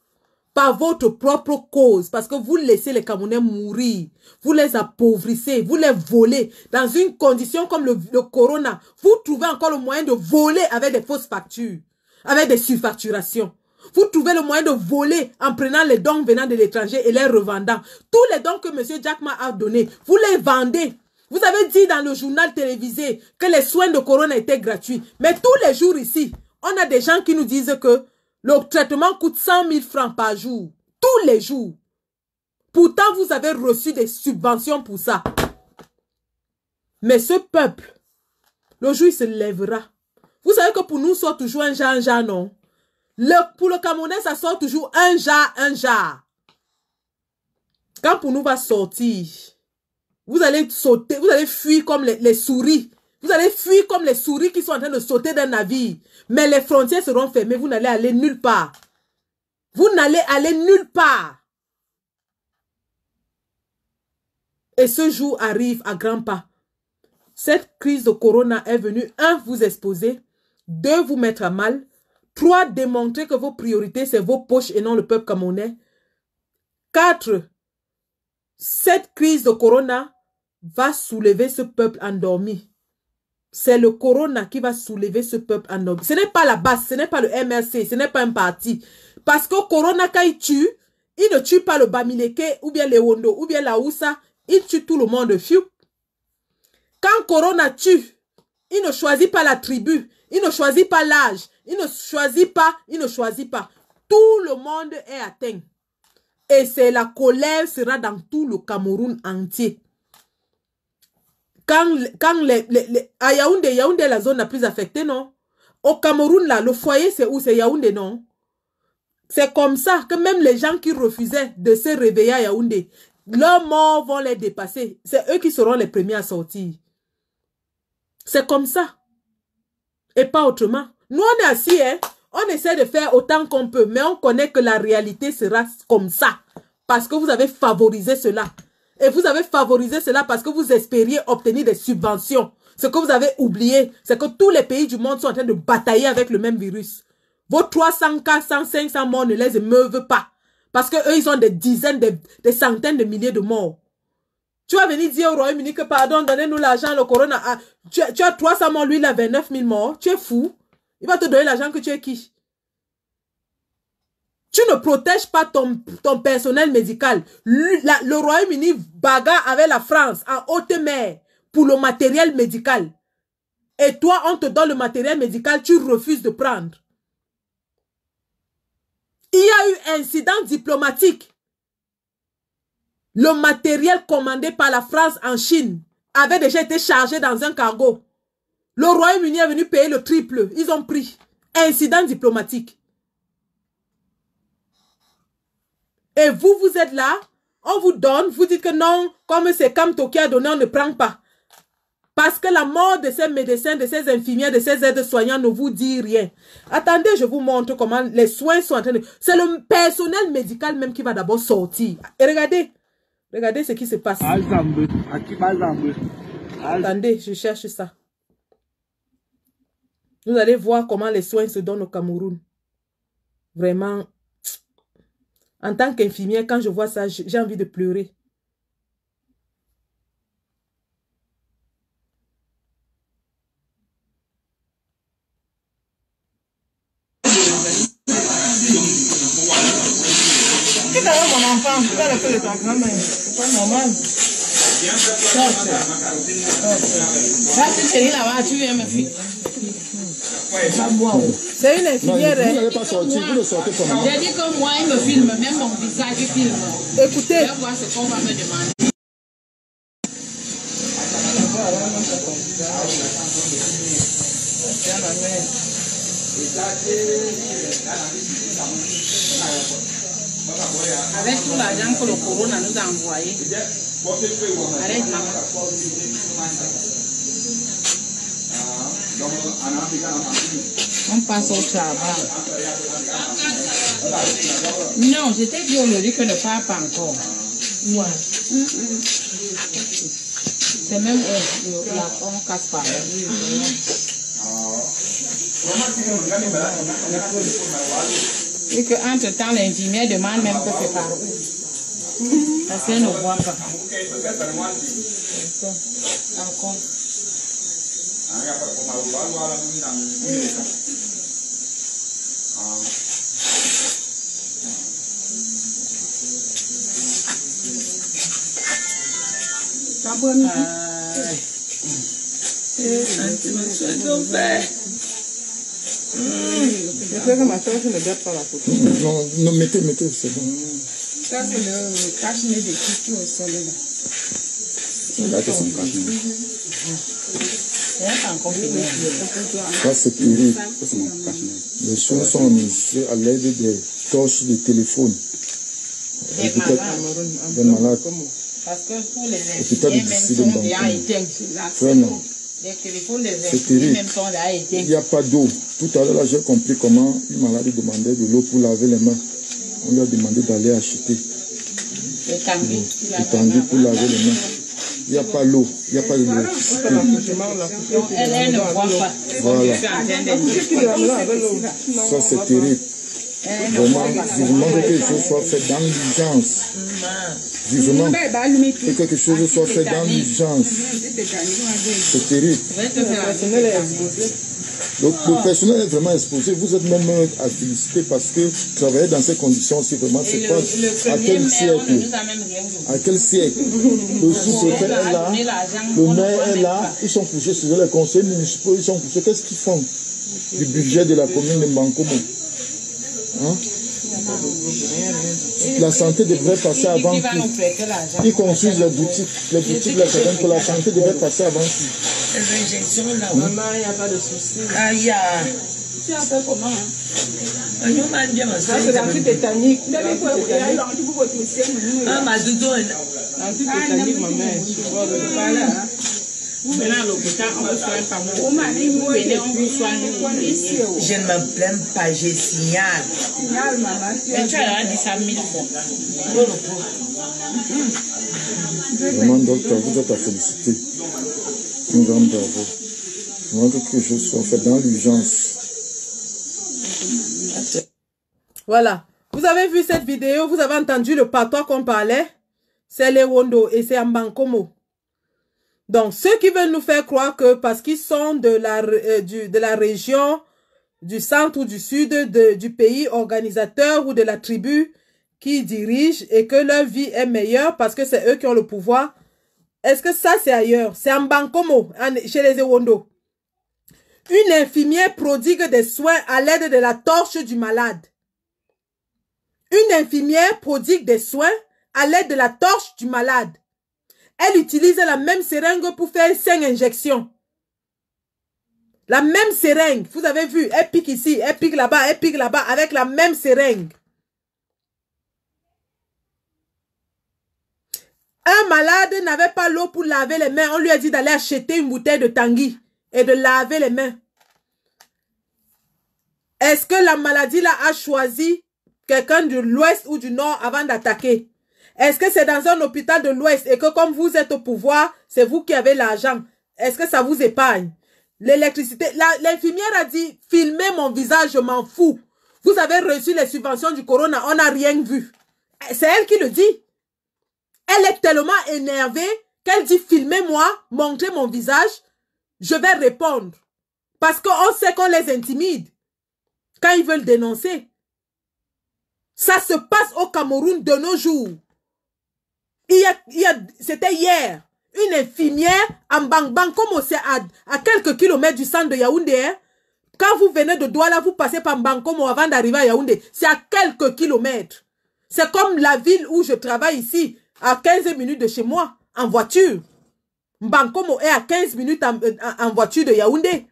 Speaker 1: Par votre propre cause. Parce que vous laissez les Camerounais mourir. Vous les appauvrissez. Vous les volez. Dans une condition comme le corona. Vous trouvez encore le moyen de voler avec des fausses factures. Avec des surfacturations. Vous trouvez le moyen de voler en prenant les dons venant de l'étranger et les revendant. Tous les dons que M. Jack Ma a donnés, vous les vendez. Vous avez dit dans le journal télévisé que les soins de corona étaient gratuits. Mais tous les jours ici, on a des gens qui nous disent que le traitement coûte 100 000 francs par jour. Tous les jours. Pourtant, vous avez reçu des subventions pour ça. Mais ce peuple, le jour il se lèvera. Vous savez que pour nous, sort toujours un jar, non? Pour le Camerounais, ça sort toujours un jar. Quand pour nous va sortir, vous allez sauter, vous allez fuir comme les souris. Vous allez fuir comme les souris qui sont en train de sauter d'un navire. Mais les frontières seront fermées, vous n'allez aller nulle part. Vous n'allez aller nulle part. Et ce jour arrive à grands pas. Cette crise de corona est venue, 1, vous exposer, 2, vous mettre à mal, 3, démontrer que vos priorités, c'est vos poches et non le peuple camerounais. 4, cette crise de corona va soulever ce peuple endormi. C'est le corona qui va soulever ce peuple endormi. Ce n'est pas la base, ce n'est pas le MRC, ce n'est pas un parti. Parce que corona, quand il ne tue pas le Bamileke, ou bien les Wondo, ou bien la Oussa, il tue tout le monde. Fiu. Quand corona tue, il ne choisit pas la tribu, il ne choisit pas l'âge, il ne choisit pas. Tout le monde est atteint. Et c'est la colère sera dans tout le Cameroun entier. Quand à Yaoundé est la zone la plus affectée, non? Au Cameroun, là, le foyer, c'est où? C'est Yaoundé, non? C'est comme ça que même les gens qui refusaient de se réveiller à Yaoundé, leurs morts vont les dépasser. C'est eux qui seront les premiers à sortir. C'est comme ça. Et pas autrement. Nous, on est assis, hein? On essaie de faire autant qu'on peut, mais on connaît que la réalité sera comme ça. Parce que vous avez favorisé cela. Et vous avez favorisé cela parce que vous espériez obtenir des subventions. Ce que vous avez oublié, c'est que tous les pays du monde sont en train de batailler avec le même virus. Vos 300 cas, 100, 500 morts ne les émeuvent pas. Parce qu'eux, ils ont des dizaines, des centaines de milliers de morts. Tu vas venir dire au Royaume-Uni que pardon, donnez-nous l'argent, le corona. Ah, tu as 300 morts, lui, il a 29 000 morts. Tu es fou. Il va te donner l'argent que tu es qui? Tu ne protèges pas ton personnel médical. Le Royaume-Uni bagarre avec la France en haute mer pour le matériel médical. Et toi, on te donne le matériel médical, tu refuses de prendre. Il y a eu incident diplomatique. Le matériel commandé par la France en Chine avait déjà été chargé dans un cargo. Le Royaume-Uni est venu payer le triple. Ils ont pris. Incident diplomatique. Et vous, vous êtes là, on vous donne, vous dites que non, comme c'est Kamto qui a donné, on ne prend pas. Parce que la mort de ces médecins, de ces infirmières, de ces aides-soignants ne vous dit rien. Attendez, je vous montre comment les soins sont en train de... C'est le personnel médical même qui va d'abord sortir. Et regardez ce qui se passe. Attendez, je cherche ça. Vous allez voir comment les soins se donnent au Cameroun. Vraiment... En tant qu'infirmière, quand je vois ça, j'ai envie de pleurer.
Speaker 5: Qui t'a mon enfant? Tu vas le faire de ta grand-mère. C'est pas normal. Là, tu es là-bas, tu viens me filmer.
Speaker 1: C'est une infirmière.
Speaker 5: Non, vous n'allez pas sortir, vous le sortez comment? J'ai dit que moi, il me filme, même mon visage, il filme.
Speaker 1: Écoutez.
Speaker 5: Je vais voir ce qu'on va me demander. Avec tout l'argent que le corona nous a envoyé. Arrête, maman. On passe au travail. Non, je t'ai dit aujourd'hui que ne parle pas encore. Ouais. C'est même on casse pas. Et que entre temps l'infirmière demande même que c'est par où. Parce qu'elle ne voit pas. Encore.
Speaker 6: Non, mettez, c'est bon.
Speaker 5: Ça, c'est le cache-nez des tissus au sol.
Speaker 6: Regardez son cache-nez.
Speaker 5: Ça,
Speaker 6: c'est terrible. Les soins sont administrés à l'aide des torches de téléphone. Des malades.
Speaker 5: Parce que pour les infirmiers, même sont déjà éteints.
Speaker 6: Vraiment.
Speaker 5: Les téléphones des
Speaker 6: C'est
Speaker 5: infirmiers,
Speaker 6: terrible.
Speaker 5: même sont déjà éteints.
Speaker 6: Il n'y a pas d'eau. Tout à l'heure, là, j'ai compris comment une malade demandait de l'eau pour laver les mains. On lui a demandé d'aller acheter
Speaker 5: Le tanguy.
Speaker 6: du tanguy pour laver les mains. Il n'y a pas l'eau, il n'y a pas d'électricité.
Speaker 5: Elle ne voit pas.
Speaker 6: Voilà. Ça, c'est terrible. Vraiment, vivement que quelque chose soit fait dans l'urgence. Vivement que quelque chose soit fait dans l'urgence. C'est terrible. Donc, le personnel est vraiment exposé. Vous êtes même à féliciter parce que travailler dans ces conditions, c'est vraiment, c'est pas à quel siècle. À quel siècle? Le sous-préfet est là, le maire est là, ils sont couchés sur les conseils municipaux, ils sont couchés. Qu'est-ce qu'ils font du budget de la commune de Mbankomo? Hein? La santé devrait passer avant tout. Ils construisent les boutiques, là, c'est que la santé devrait passer avant tout.
Speaker 7: Les injections là, maman, il n'y a pas de souci. Ah, il y a. Tu appelles comment? Ça, c'est l'antitétanique. Ah, ma doudou. L'antitétanique, ma mère. Vous venez à l'hôpital, on vous soigne par moi. Vous venez, on vous soigne. Je ne me plains pas, je signale. Signale, maman. Mais tu as dit ça 1000 fois.
Speaker 6: Vraiment, docteur, vous êtes à féliciter. Une grande bravo. Vraiment que quelque chose soit fait dans l'urgence.
Speaker 1: Voilà. Vous avez vu cette vidéo, vous avez entendu le patois qu'on parlait. C'est les Wondo et c'est Mbankomo. Donc, ceux qui veulent nous faire croire que parce qu'ils sont de la région, du centre ou du sud du pays organisateur ou de la tribu qui dirige et que leur vie est meilleure parce que c'est eux qui ont le pouvoir, est-ce que ça c'est ailleurs? C'est en Mbankomo, chez les Ewondo. Une infirmière prodigue des soins à l'aide de la torche du malade. Une infirmière prodigue des soins à l'aide de la torche du malade. Elle utilise la même seringue pour faire 5 injections. La même seringue. Vous avez vu, elle pique ici, elle pique là-bas, avec la même seringue. Un malade n'avait pas l'eau pour laver les mains. On lui a dit d'aller acheter une bouteille de tanguy et de laver les mains. Est-ce que la maladie là a choisi quelqu'un de l'ouest ou du nord avant d'attaquer? Est-ce que c'est dans un hôpital de l'ouest et que comme vous êtes au pouvoir, c'est vous qui avez l'argent? Est-ce que ça vous épargne? L'électricité, l'infirmière a dit, filmez mon visage, je m'en fous. Vous avez reçu les subventions du corona, on n'a rien vu. C'est elle qui le dit. Elle est tellement énervée qu'elle dit, filmez-moi, montrez mon visage, je vais répondre. Parce qu'on sait qu'on les intimide quand ils veulent dénoncer. Ça se passe au Cameroun de nos jours. C'était hier. Une infirmière en Bangbang, comme c'est à quelques kilomètres du centre de Yaoundé. Hein? Quand vous venez de Douala, vous passez par Mbankomo avant d'arriver à Yaoundé. C'est à quelques kilomètres. C'est comme la ville où je travaille ici, à 15 minutes de chez moi, en voiture. Mbankomo est à 15 minutes en voiture de Yaoundé.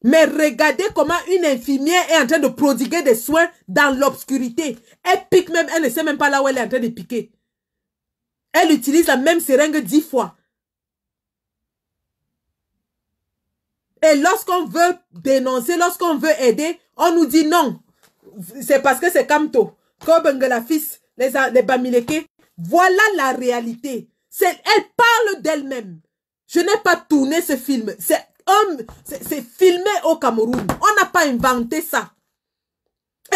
Speaker 1: Mais regardez comment une infirmière est en train de prodiguer des soins dans l'obscurité. Elle pique même, elle ne sait même pas là où elle est en train de piquer. Elle utilise la même seringue 10 fois. Et lorsqu'on veut dénoncer, lorsqu'on veut aider, on nous dit non. C'est parce que c'est Kamto, Kobengela fils, les Bamileke. Voilà la réalité. Elle parle d'elle-même. Je n'ai pas tourné ce film. C'est filmé au Cameroun. On n'a pas inventé ça.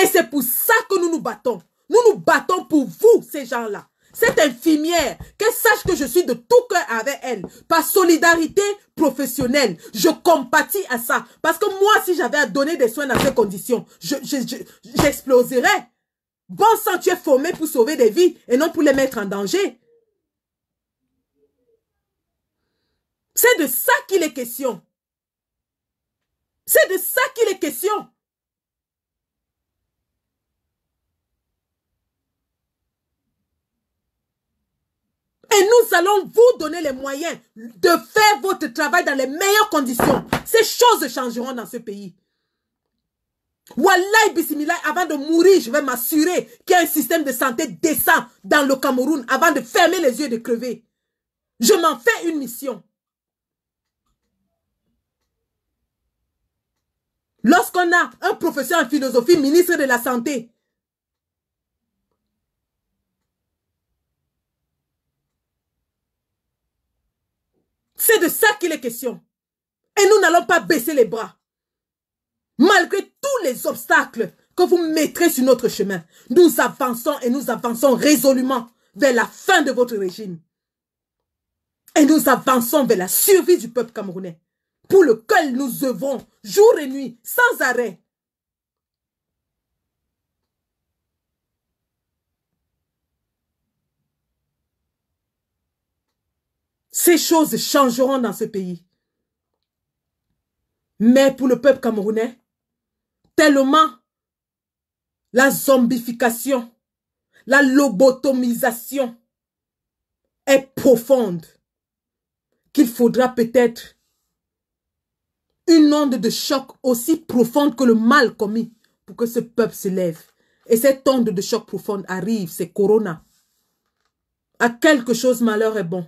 Speaker 1: Et c'est pour ça que nous nous battons. Nous nous battons pour vous, ces gens-là. Cette infirmière, qu'elle sache que je suis de tout cœur avec elle. Par solidarité professionnelle, je compatis à ça. Parce que moi, si j'avais à donner des soins dans ces conditions, j'exploserais. Bon sang, tu es formé pour sauver des vies et non pour les mettre en danger. C'est de ça qu'il est question. C'est de ça qu'il est question. Et nous allons vous donner les moyens de faire votre travail dans les meilleures conditions. Ces choses changeront dans ce pays. Wallahi bismillah, avant de mourir, je vais m'assurer qu'il y a un système de santé décent dans le Cameroun avant de fermer les yeux et de crever. Je m'en fais une mission. Lorsqu'on a un professeur en philosophie, ministre de la Santé, c'est de ça qu'il est question. Et nous n'allons pas baisser les bras. Malgré tous les obstacles que vous mettrez sur notre chemin, nous avançons et nous avançons résolument vers la fin de votre régime. Et nous avançons vers la survie du peuple camerounais, pour lequel nous œuvrons jour et nuit, sans arrêt. Ces choses changeront dans ce pays. Mais pour le peuple camerounais, tellement la zombification, la lobotomisation est profonde qu'il faudra peut-être une onde de choc aussi profonde que le mal commis pour que ce peuple se lève. Et cette onde de choc profonde arrive, c'est Corona. À quelque chose, malheur est bon.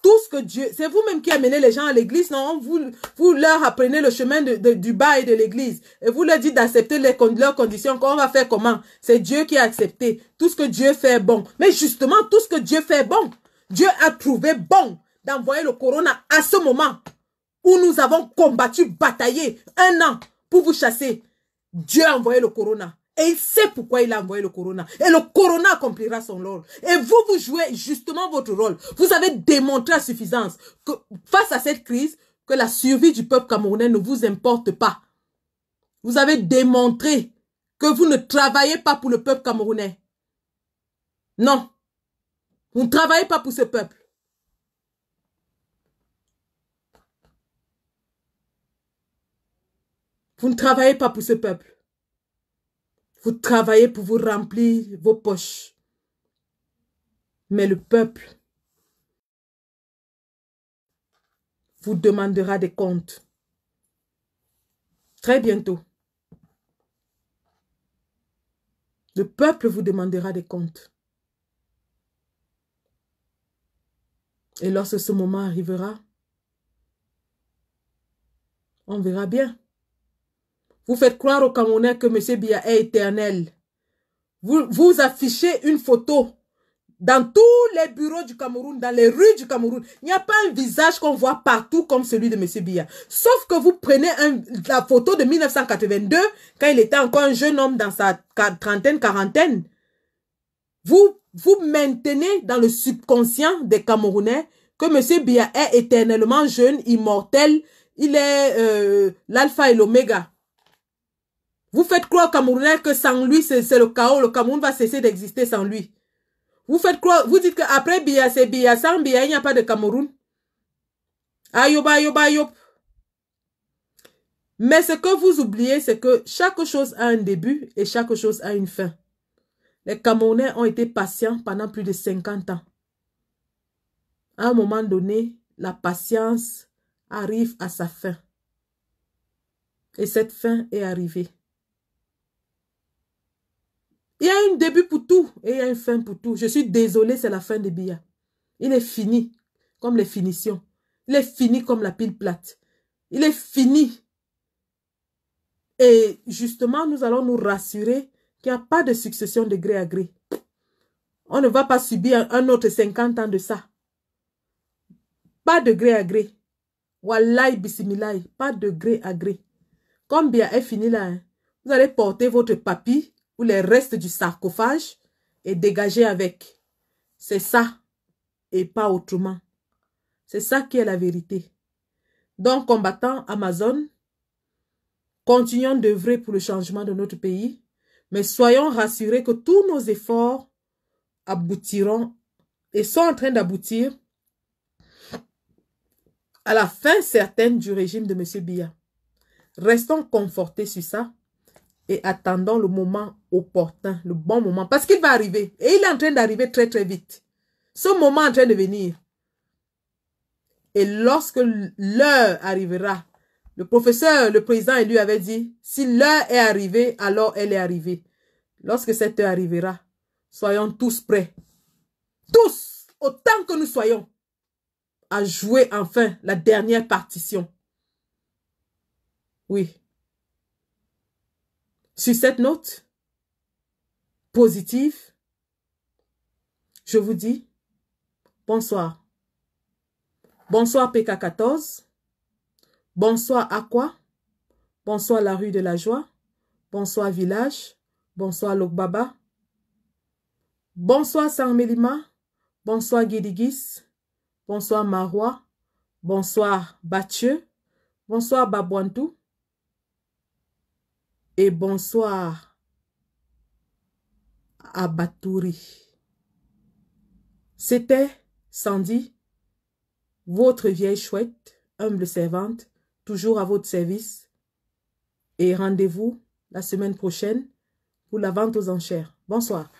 Speaker 1: Tout ce que Dieu... C'est vous-même qui amenez les gens à l'église, non? Vous leur apprenez le chemin du bas et de l'église. Et vous leur dites d'accepter leurs conditions. On va faire comment? C'est Dieu qui a accepté. Tout ce que Dieu fait est bon. Mais justement, tout ce que Dieu fait est bon. Dieu a trouvé bon d'envoyer le corona à ce moment où nous avons combattu, bataillé 1 an pour vous chasser. Dieu a envoyé le corona. Et il sait pourquoi il a envoyé le corona. Et le corona accomplira son rôle. Et vous, vous jouez justement votre rôle. Vous avez démontré à suffisance que face à cette crise, que la survie du peuple camerounais ne vous importe pas. Vous avez démontré que vous ne travaillez pas pour le peuple camerounais. Non. Vous ne travaillez pas pour ce peuple. Vous ne travaillez pas pour ce peuple. Vous travaillez pour vous remplir vos poches. Mais le peuple vous demandera des comptes. Très bientôt. Le peuple vous demandera des comptes. Et lorsque ce moment arrivera, on verra bien. Vous faites croire aux Camerounais que M. Biya est éternel. Vous affichez une photo dans tous les bureaux du Cameroun, dans les rues du Cameroun. Il n'y a pas un visage qu'on voit partout comme celui de M. Biya. Sauf que vous prenez la photo de 1982, quand il était encore un jeune homme dans sa trentaine, quarantaine. Vous maintenez dans le subconscient des Camerounais que M. Biya est éternellement jeune, immortel. Il est l'alpha et l'oméga. Vous faites croire aux Camerounais que sans lui, c'est le chaos. Le Cameroun va cesser d'exister sans lui. Vous faites croire, vous dites qu'après Biya, c'est Biya. Sans Biya, il n'y a pas de Cameroun. Ayob, ayob, ayob. Mais ce que vous oubliez, c'est que chaque chose a un début et chaque chose a une fin. Les Camerounais ont été patients pendant plus de 50 ans. À un moment donné, la patience arrive à sa fin. Et cette fin est arrivée. Il y a un début pour tout et il y a une fin pour tout. Je suis désolée, c'est la fin de Biya. Il est fini comme les finitions. Il est fini comme la pile plate. Il est fini. Et justement, nous allons nous rassurer qu'il n'y a pas de succession de gré à gré. On ne va pas subir un autre 50 ans de ça. Pas de gré à gré. Wallahi bismillah, pas de gré à gré. Comme bien est fini là, hein, vous allez porter votre papy ou les restes du sarcophage et dégager avec. C'est ça et pas autrement. C'est ça qui est la vérité. Donc, combattants Amazon, continuons d'œuvrer pour le changement de notre pays, mais soyons rassurés que tous nos efforts aboutiront et sont en train d'aboutir à la fin certaine du régime de M. Biya. Restons confortés sur ça et attendons le moment opportun, le bon moment, parce qu'il va arriver. Et il est en train d'arriver très très vite. Ce moment est en train de venir. Et lorsque l'heure arrivera, le professeur, le président élu avait dit, si l'heure est arrivée, alors elle est arrivée. Lorsque cette heure arrivera, soyons tous prêts. Tous, autant que nous soyons, à jouer enfin la dernière partition. Oui. Sur cette note positive, je vous dis bonsoir. Bonsoir PK14. Bonsoir Aqua. Bonsoir la rue de la Joie. Bonsoir Village. Bonsoir Lokbaba. Bonsoir Sarmelima. Bonsoir Guédigis. Bonsoir Marois. Bonsoir Bathieu. Bonsoir Babouantou. Et bonsoir à Batouri. C'était Sandy, votre vieille chouette, humble servante, toujours à votre service. Et rendez-vous la semaine prochaine pour la vente aux enchères. Bonsoir.